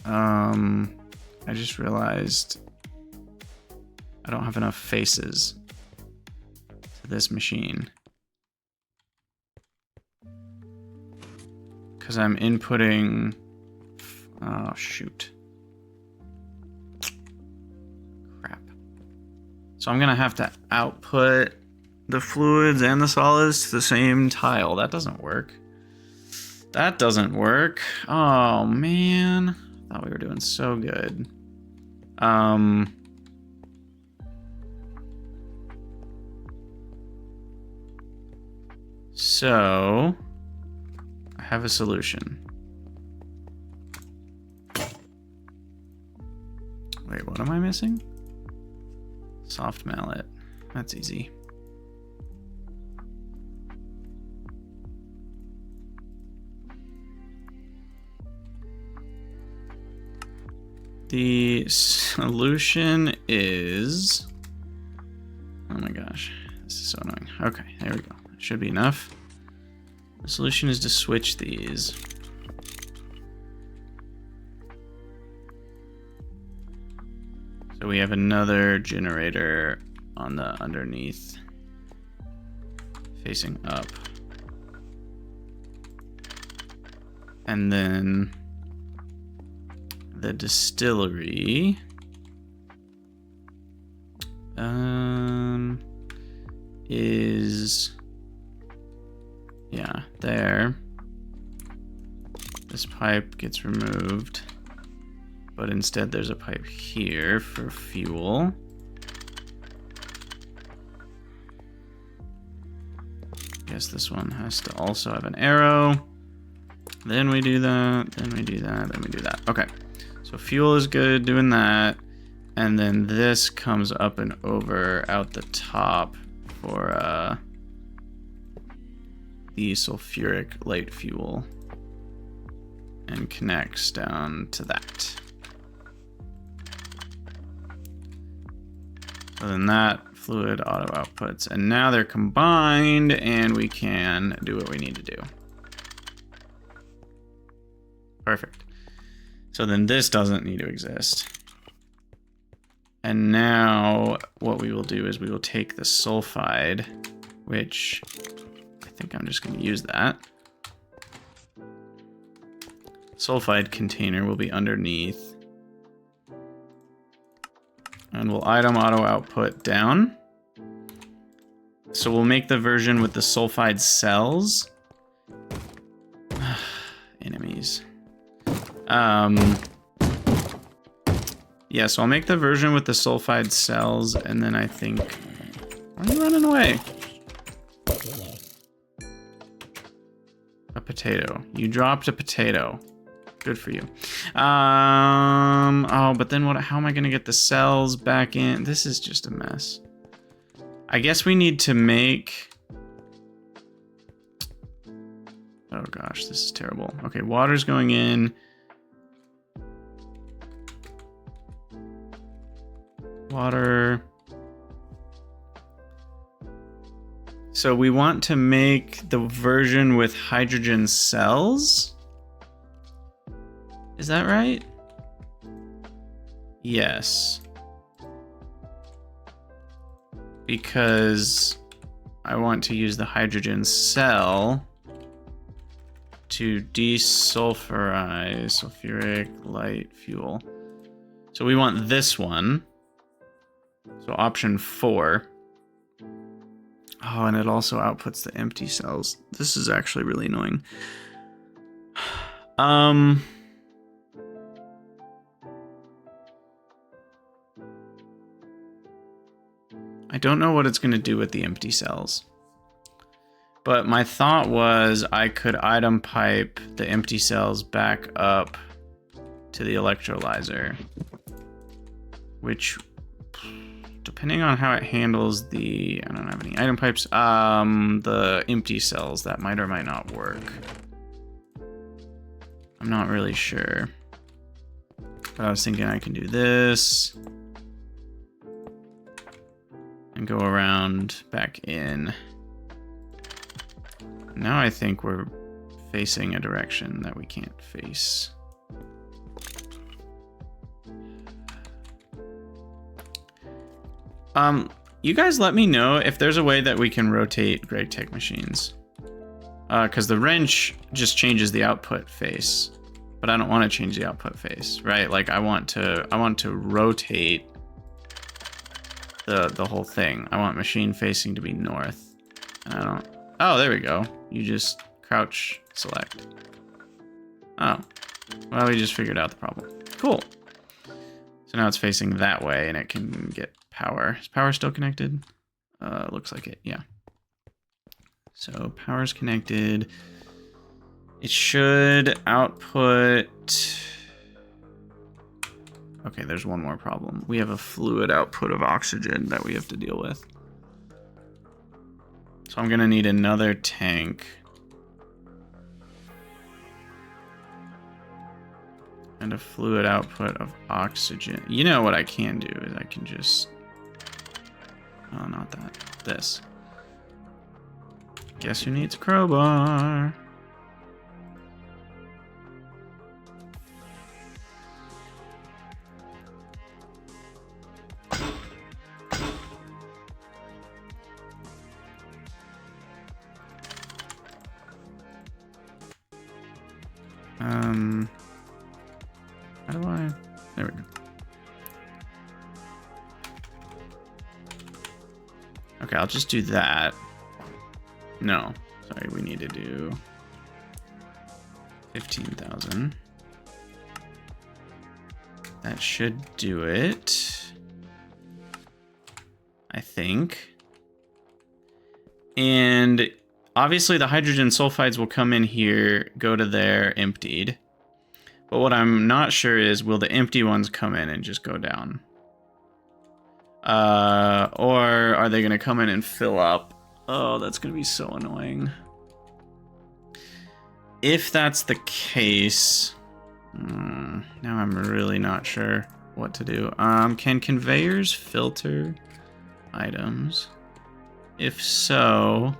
I just realized I don't have enough faces to this machine, because I'm inputting, oh shoot. Crap. So I'm gonna have to output the fluids and the solids to the same tile. That doesn't work. That doesn't work. Oh man, I thought we were doing so good. So I have a solution. Wait, what am I missing? Soft mallet. That's easy. The solution is... Oh my gosh, this is so annoying. Okay, there we go. Should be enough. The solution is to switch these. So we have another generator on the underneath, facing up. And then the distillery is, yeah, there. This pipe gets removed, but instead there's a pipe here for fuel. Guess this one has to also have an arrow. Then we do that, then we do that, then we do that. Okay, so fuel is good doing that. And then this comes up and over out the top for the sulfuric light fuel and connects down to that. So then that fluid auto outputs, and now they're combined and we can do what we need to do. Perfect. So then this doesn't need to exist. And now what we will do is we will take the sulfide, which I think I'm just going to use that. Sulfide container will be underneath. And we'll item auto output down. So we'll make the version with the sulfide cells. Enemies. Yeah, so I'll make the version with the sulfide cells, and then I think... Why are you running away? A potato. You dropped a potato. Good for you. Oh, but then what? How am I going to get the cells back in? This is just a mess. I guess we need to make... Oh gosh, this is terrible. Okay, water's going in. Water. So we want to make the version with hydrogen cells? Is that right? Yes. Because I want to use the hydrogen cell to desulfurize sulfuric light fuel. So we want this one. So option 4. Oh, and it also outputs the empty cells. This is actually really annoying. I don't know what it's going to do with the empty cells. But my thought was I could item pipe the empty cells back up to the electrolyzer. Which, depending on how it handles the... I don't have any item pipes. The empty cells, that might or might not work. I'm not really sure. But I was thinking I can do this. And go around back in. Now I think we're facing a direction that we can't face. You guys let me know if there's a way that we can rotate GregTech machines. Because the wrench just changes the output face. But I don't want to change the output face, right? Like I want to rotate the whole thing. I want machine facing to be north. And I don't... Oh, there we go. You just crouch select. Oh. Well, we just figured out the problem. Cool. So now it's facing that way and it can get power. Is power still connected? Looks like it, yeah. So power's connected. It should output... Okay, there's one more problem. We have a fluid output of oxygen that we have to deal with. So I'm gonna need another tank. And a fluid output of oxygen. You know what I can do is I can just... Oh, not that. This. Guess who needs a crowbar? How do I... There we go. Okay, I'll just do that. No, sorry, we need to do 15,000. That should do it, I think. And obviously the hydrogen sulfides will come in here, go to there, emptied. But what I'm not sure is, will the empty ones come in and just go down? Or are they gonna come in and fill up? Oh, that's gonna be so annoying. If that's the case, now I'm really not sure what to do. Can conveyors filter items? If so,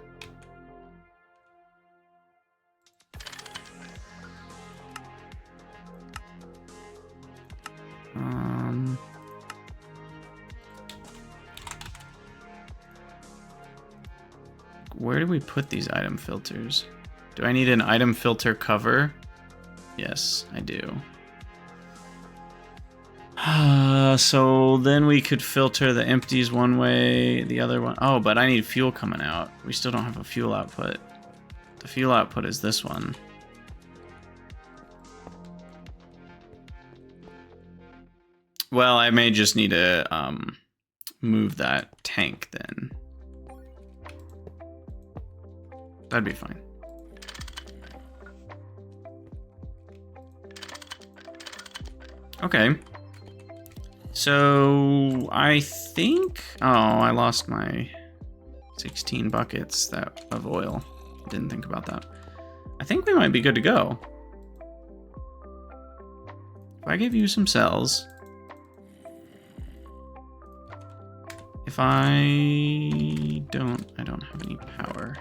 where do we put these item filters? Do I need an item filter cover? Yes, I do. So then we could filter the empties one way, the other one. Oh, but I need fuel coming out. We still don't have a fuel output. The fuel output is this one. Well, I may just need to move that tank then. That'd be fine. Okay. So I think, oh, I lost my 16 buckets of oil. Didn't think about that. I think we might be good to go. If I give you some cells, if I don't have any power.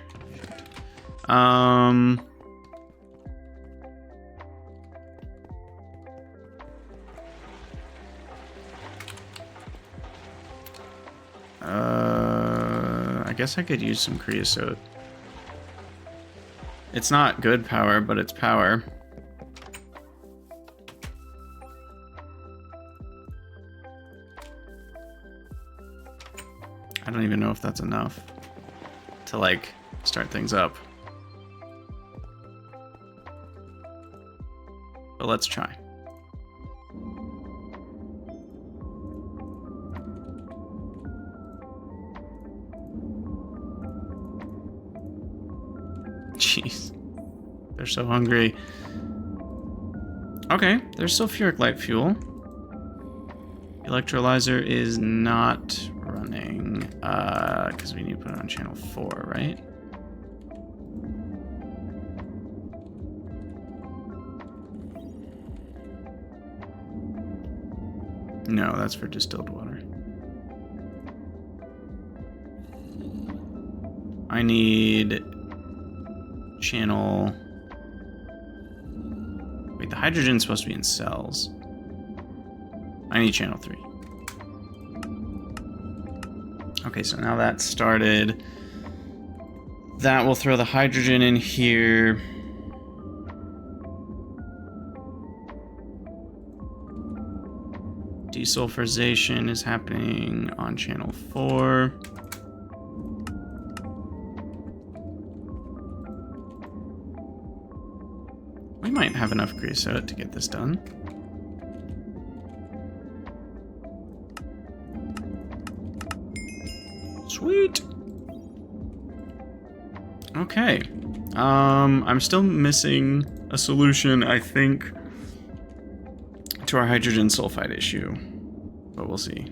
I guess I could use some creosote. It's not good power, but it's power. I don't even know if that's enough to, like, start things up. But let's try. Jeez. They're so hungry. Okay, there's sulfuric light fuel. Electrolyzer is not running, because we need to put it on channel 4, right? No, that's for distilled water. I need channel... Wait, the hydrogen's supposed to be in cells. I need channel 3. Okay, so now that's started. That will throw the hydrogen in here. Desulfurization is happening on channel 4. We might have enough creosote to get this done. Sweet. Okay. I'm still missing a solution, I think, to our hydrogen sulfide issue, but we'll see.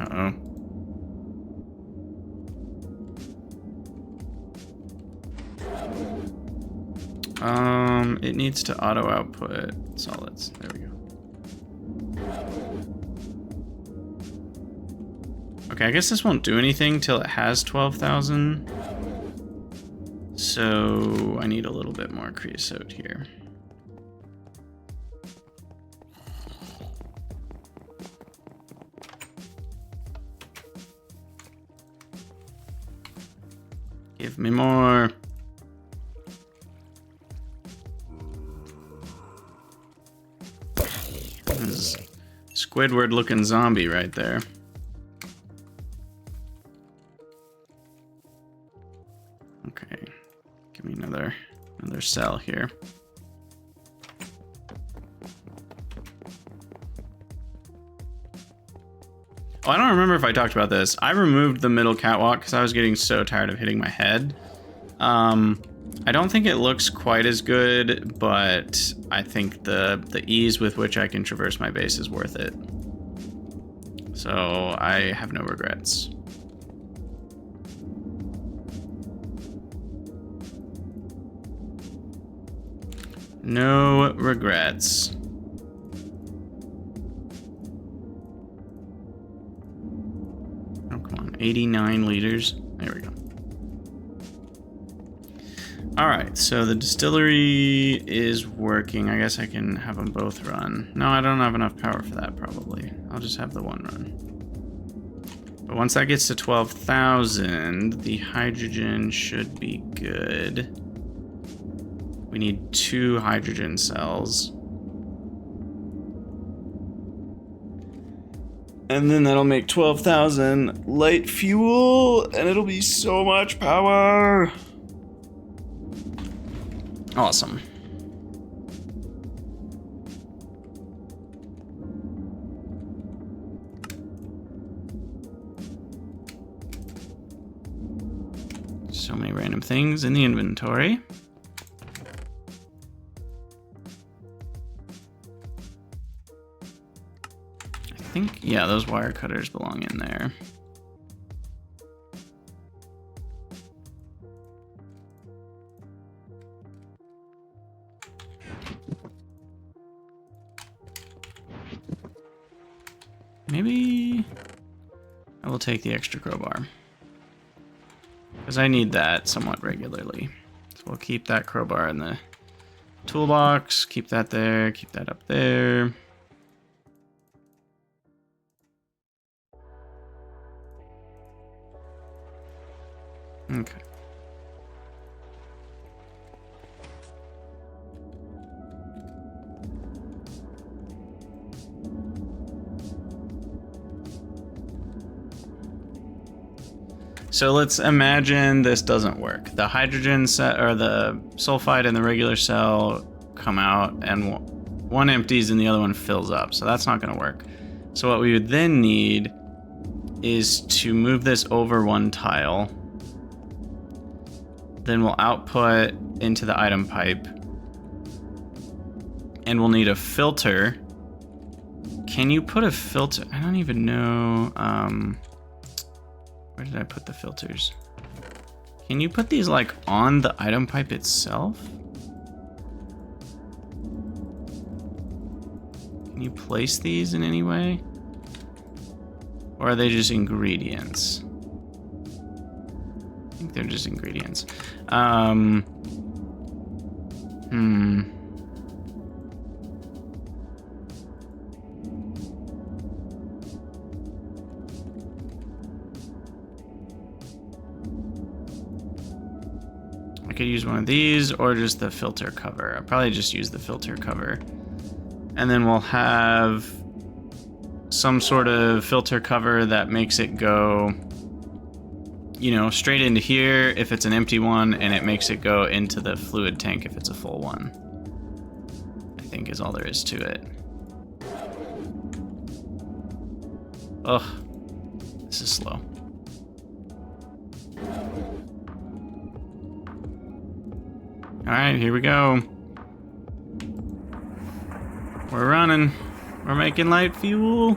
Uh-oh. It needs to auto output solids. There we go. Okay, I guess this won't do anything till it has 12,000. So I need a little bit more creosote here. Give me more. This is Squidward looking zombie right there. Okay, give me another cell here. Oh, I don't remember if I talked about this. I removed the middle catwalk because I was getting so tired of hitting my head. I don't think it looks quite as good, but I think the ease with which I can traverse my base is worth it. So I have no regrets. No regrets. Oh, come on. 89 liters. There we go. Alright, so the distillery is working. I guess I can have them both run. No, I don't have enough power for that, probably. I'll just have the one run. But once that gets to 12,000, the hydrogen should be good. We need 2 hydrogen cells. And then that'll make 12,000 light fuel, and it'll be so much power. Awesome. So many random things in the inventory. I think, yeah, those wire cutters belong in there. Maybe I will take the extra crowbar, because I need that somewhat regularly. So we'll keep that crowbar in the toolbox, keep that there, keep that up there. Okay. So let's imagine this doesn't work. The hydrogen set, or the sulfide in the regular cell come out, and one empties and the other one fills up. So that's not going to work. So what we would then need is to move this over one tile. Then we'll output into the item pipe. And we'll need a filter. Can you put a filter? I don't even know. Where did I put the filters? Can you put these like on the item pipe itself? Can you place these in any way? Or are they just ingredients? I think they're just ingredients. I could use one of these or just the filter cover. I'll probably just use the filter cover. And then we'll have some sort of filter cover that makes it go, you know, straight into here if it's an empty one, and it makes it go into the fluid tank if it's a full one. I think is all there is to it. Ugh, this is slow. All right, here we go. We're running. We're making light fuel.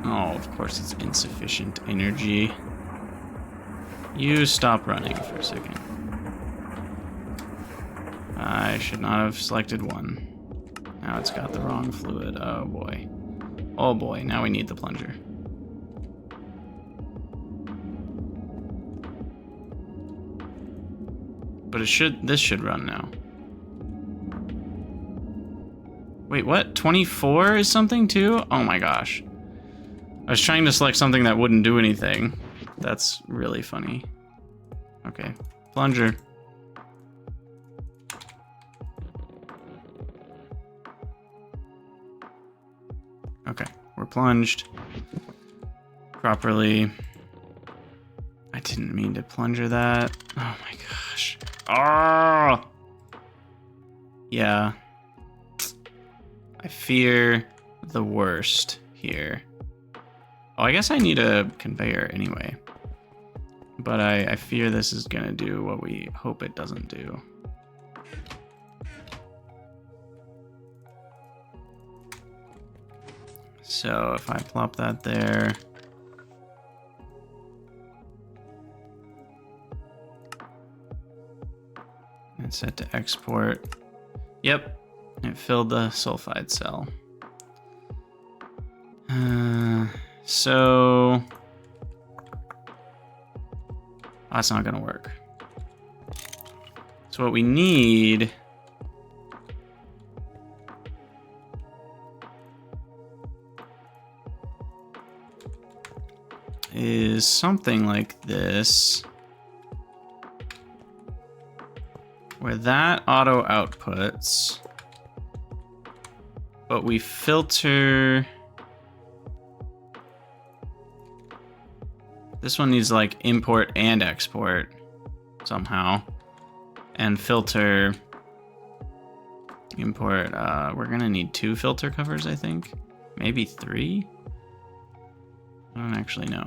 Oh, of course it's insufficient energy. You stop running for a second. I should not have selected one. Now it's got the wrong fluid. Oh boy. Oh boy, now we need the plunger. But this should run now. Wait, what? 24 is something too? Oh my gosh. I was trying to select something that wouldn't do anything. That's really funny. Okay, plunger. Okay, we're plunged properly. I didn't mean to plunger that. Oh my gosh. Oh! Yeah. I fear the worst here. Oh, I guess I need a conveyor anyway. but I fear this is gonna do what we hope it doesn't do. So if I plop that there, and set to export, yep, it filled the sulfide cell. So that's not gonna work. So what we need is something like this, where that auto outputs, but we filter. This one needs like import and export somehow, and filter, import. We're gonna need 2 filter covers, I think, maybe 3. I don't actually know.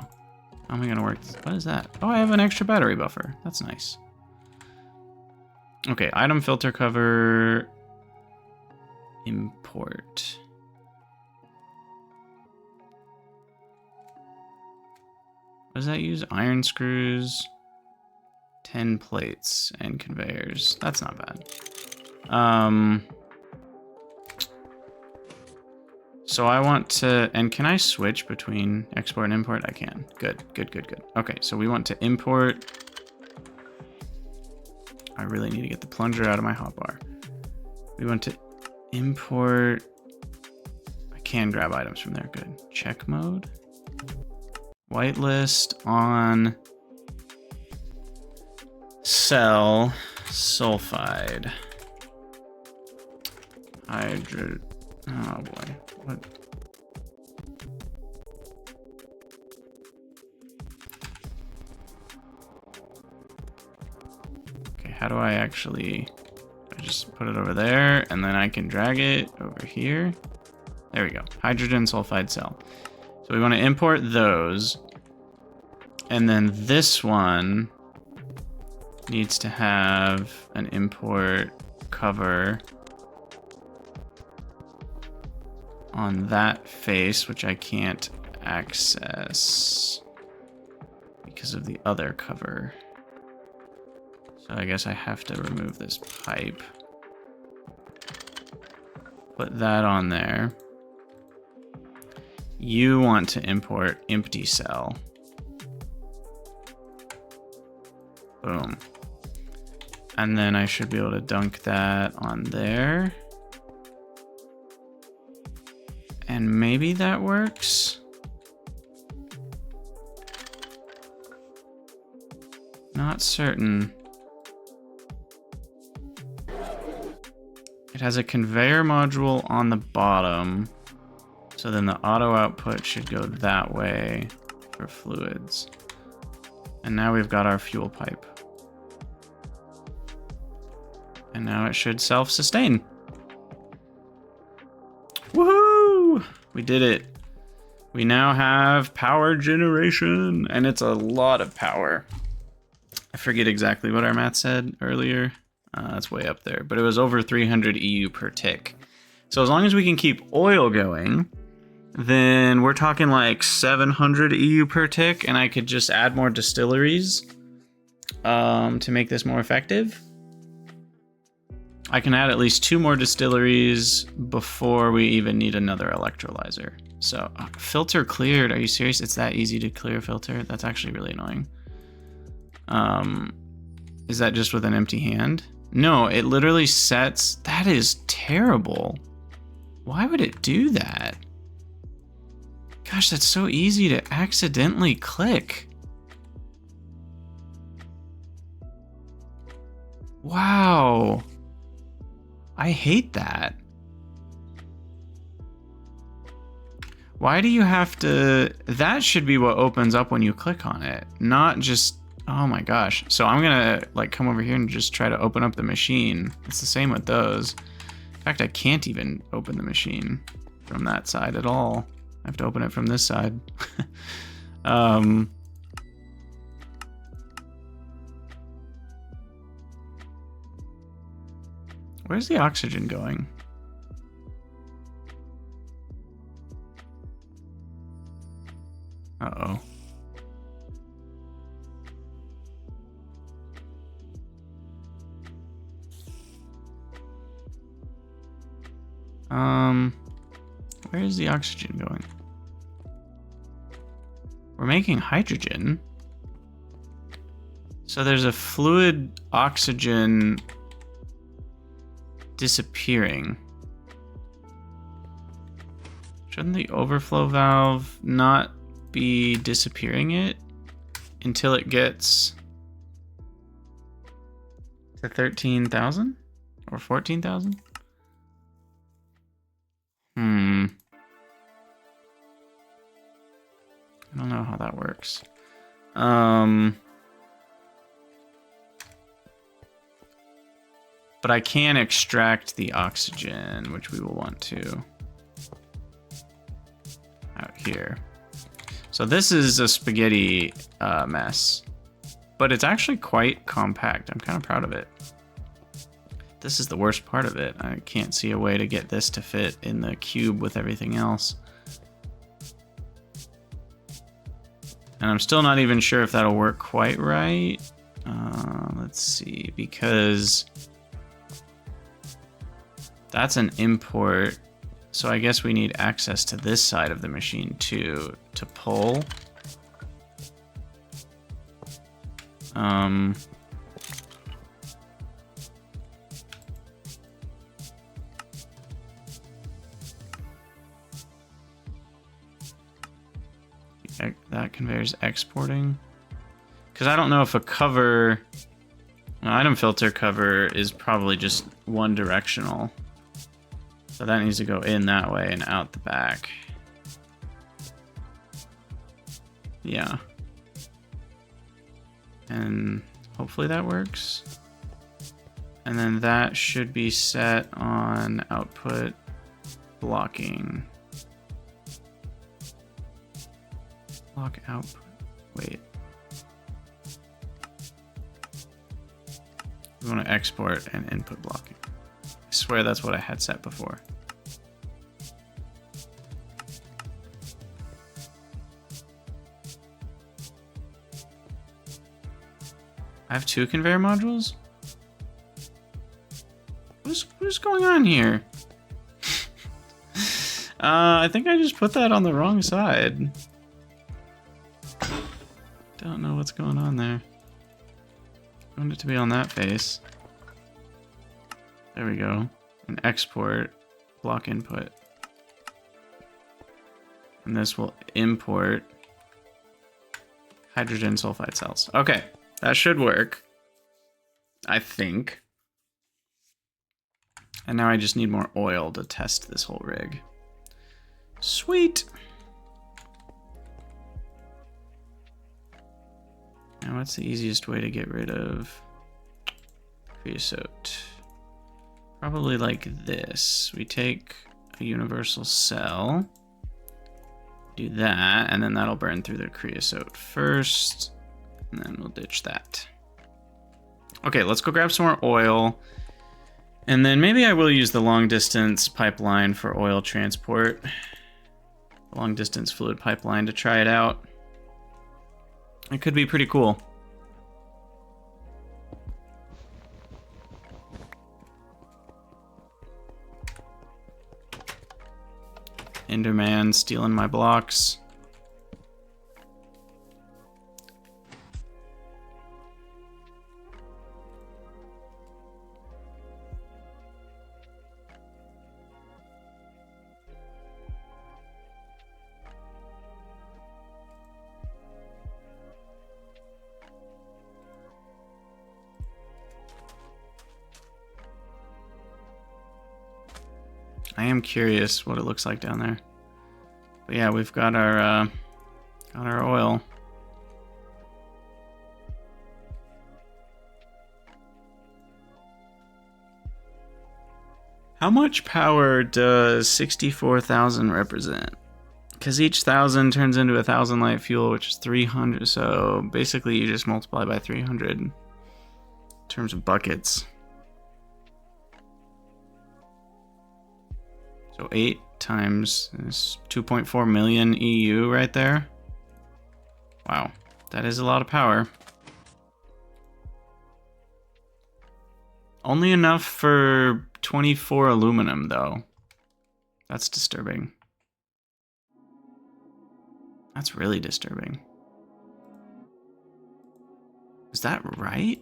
How am I gonna work this? What is that? Oh, I have an extra battery buffer. That's nice. Okay, item filter cover, import. What does that use? Iron screws, 10 plates, and conveyors. That's not bad. So I want to, and can I switch between export and import? I can. Good, good, good, good. Okay, so we want to import. I really need to get the plunger out of my hotbar. We want to import. I can grab items from there. Good. Check mode. Whitelist on cell sulfide. Oh boy. What? Okay, how do I actually... I just put it over there, and then I can drag it over here. There we go. Hydrogen sulfide cell. So we want to import those. And then this one needs to have an import cover on that face, which I can't access because of the other cover. So I guess I have to remove this pipe. Put that on there. You want to import empty cell. Boom. And then I should be able to dunk that on there. And maybe that works. Not certain. It has a conveyor module on the bottom. So then the auto output should go that way for fluids. And now we've got our fuel pipe. And now it should self-sustain. Woohoo! We did it. We now have power generation, and it's a lot of power. I forget exactly what our math said earlier. That's way up there, but it was over 300 EU per tick. So as long as we can keep oil going, then we're talking like 700 EU per tick, and I could just add more distilleries to make this more effective. I can add at least 2 more distilleries before we even need another electrolyzer. So filter cleared. Are you serious? It's that easy to clear a filter? That's actually really annoying. Is that just with an empty hand? No, it literally sets. That is terrible. Why would it do that? Gosh, that's so easy to accidentally click. Wow. I hate that. Why do you have to... That should be what opens up when you click on it, not just... Oh my gosh. So I'm gonna like come over here and just try to open up the machine. It's the same with those. In fact, I can't even open the machine from that side at all. I have to open it from this side. Where's the oxygen going? Uh-oh. Where is the oxygen going? We're making hydrogen. So there's a fluid oxygen disappearing. Shouldn't the overflow valve not be disappearing it until it gets to 13,000 or 14,000? I don't know how that works. But I can extract the oxygen, which we will want to out here. So this is a spaghetti mess, but it's actually quite compact. I'm kind of proud of it. This is the worst part of it. I can't see a way to get this to fit in the cube with everything else. And I'm still not even sure if that'll work quite right. Let's see, because that's an import. So I guess we need access to this side of the machine too, to pull. That conveyor's exporting. Because I don't know if a cover, an item filter cover is probably just one directional. So that needs to go in that way and out the back. Yeah. And hopefully that works. And then that should be set on output blocking. Block output. Wait. We want to export and input blocking. I swear that's what I had set before. I have 2 conveyor modules? What's going on here? I think I just put that on the wrong side. Don't know what's going on there. I want it to be on that face. There we go. And export block input. And this will import hydrogen sulfide cells. Okay, that should work. I think. And now I just need more oil to test this whole rig. Sweet! Now what's the easiest way to get rid of creosote? Probably like this. We take a universal cell, do that, and then that'll burn through the creosote first, and then we'll ditch that. Okay, let's go grab some more oil, and then maybe I will use the long distance pipeline for oil transport. Long distance fluid pipeline to try it out. It could be pretty cool. Enderman stealing my blocks. I am curious what it looks like down there. But yeah, we've got our oil. How much power does 64,000 represent? Because each 1,000 turns into 1,000 light fuel, which is 300. So basically you just multiply by 300 in terms of buckets. So 8 times this 2.4 million EU right there. Wow, that is a lot of power. Only enough for 24 aluminum, though. That's disturbing. That's really disturbing. Is that right?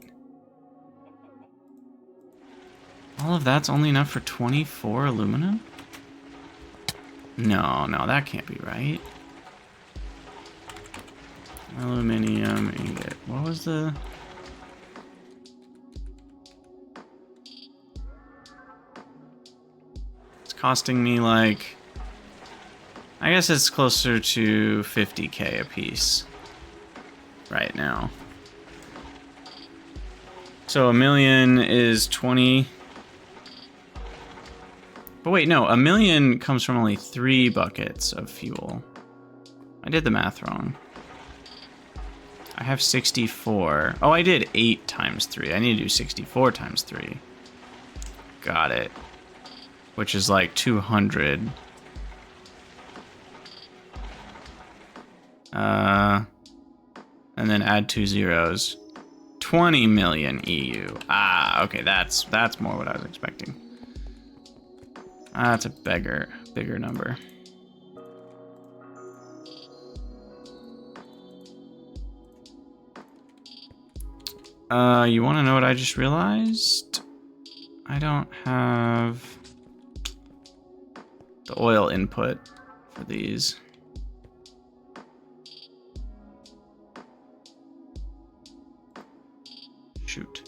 All of that's only enough for 24 aluminum? No, that can't be right. Aluminium ingot. What was the... It's costing me like... I guess it's closer to 50k a piece right now. So a million is 20... But wait, no, a million comes from only 3 buckets of fuel. I did the math wrong. I have 64. Oh, I did 8 times 3. I need to do 64 times 3. Got it. Which is like 200. And then add 2 zeros. 20 million EU. Ah, okay, that's more what I was expecting. That's a bigger number. You want to know what I just realized? I don't have the oil input for these. Shoot.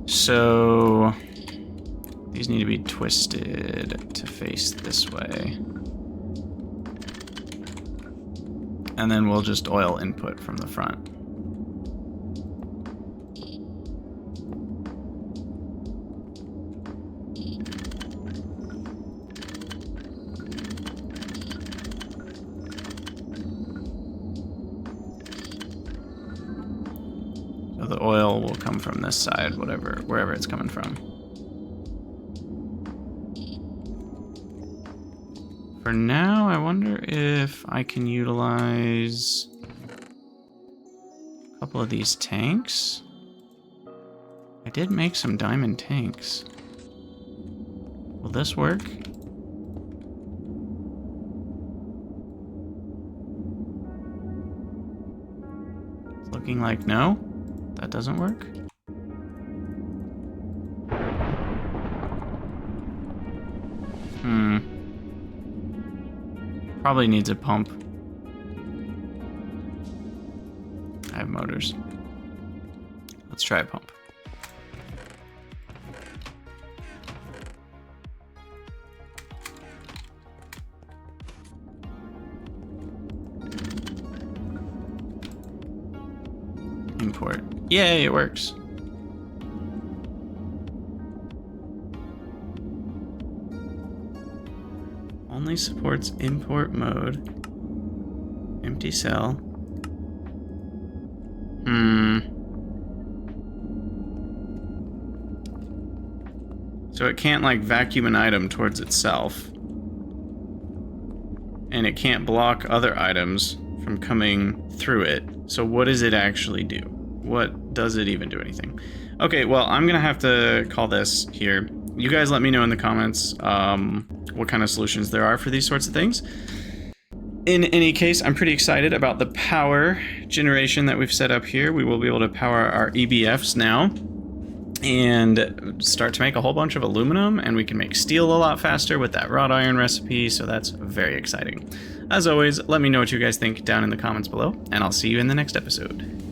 So these need to be twisted to face this way. And then we'll just oil input from the front. So the oil will come from this side, wherever it's coming from. For now, I wonder if I can utilize a couple of these tanks. I did make some diamond tanks. Will this work? It's looking like no. That doesn't work. Probably needs a pump. I have motors. Let's try a pump. Import. Yay, it works. Only supports import mode. Empty cell. So it can't like vacuum an item towards itself. And it can't block other items from coming through it. So what does it actually do? What does it even do anything? Okay, well, I'm gonna have to call this here. You guys let me know in the comments what kind of solutions there are for these sorts of things. In any case, I'm pretty excited about the power generation that we've set up here. We will be able to power our EBFs now and start to make a whole bunch of aluminum, and we can make steel a lot faster with that wrought iron recipe, so that's very exciting. As always, let me know what you guys think down in the comments below, and I'll see you in the next episode.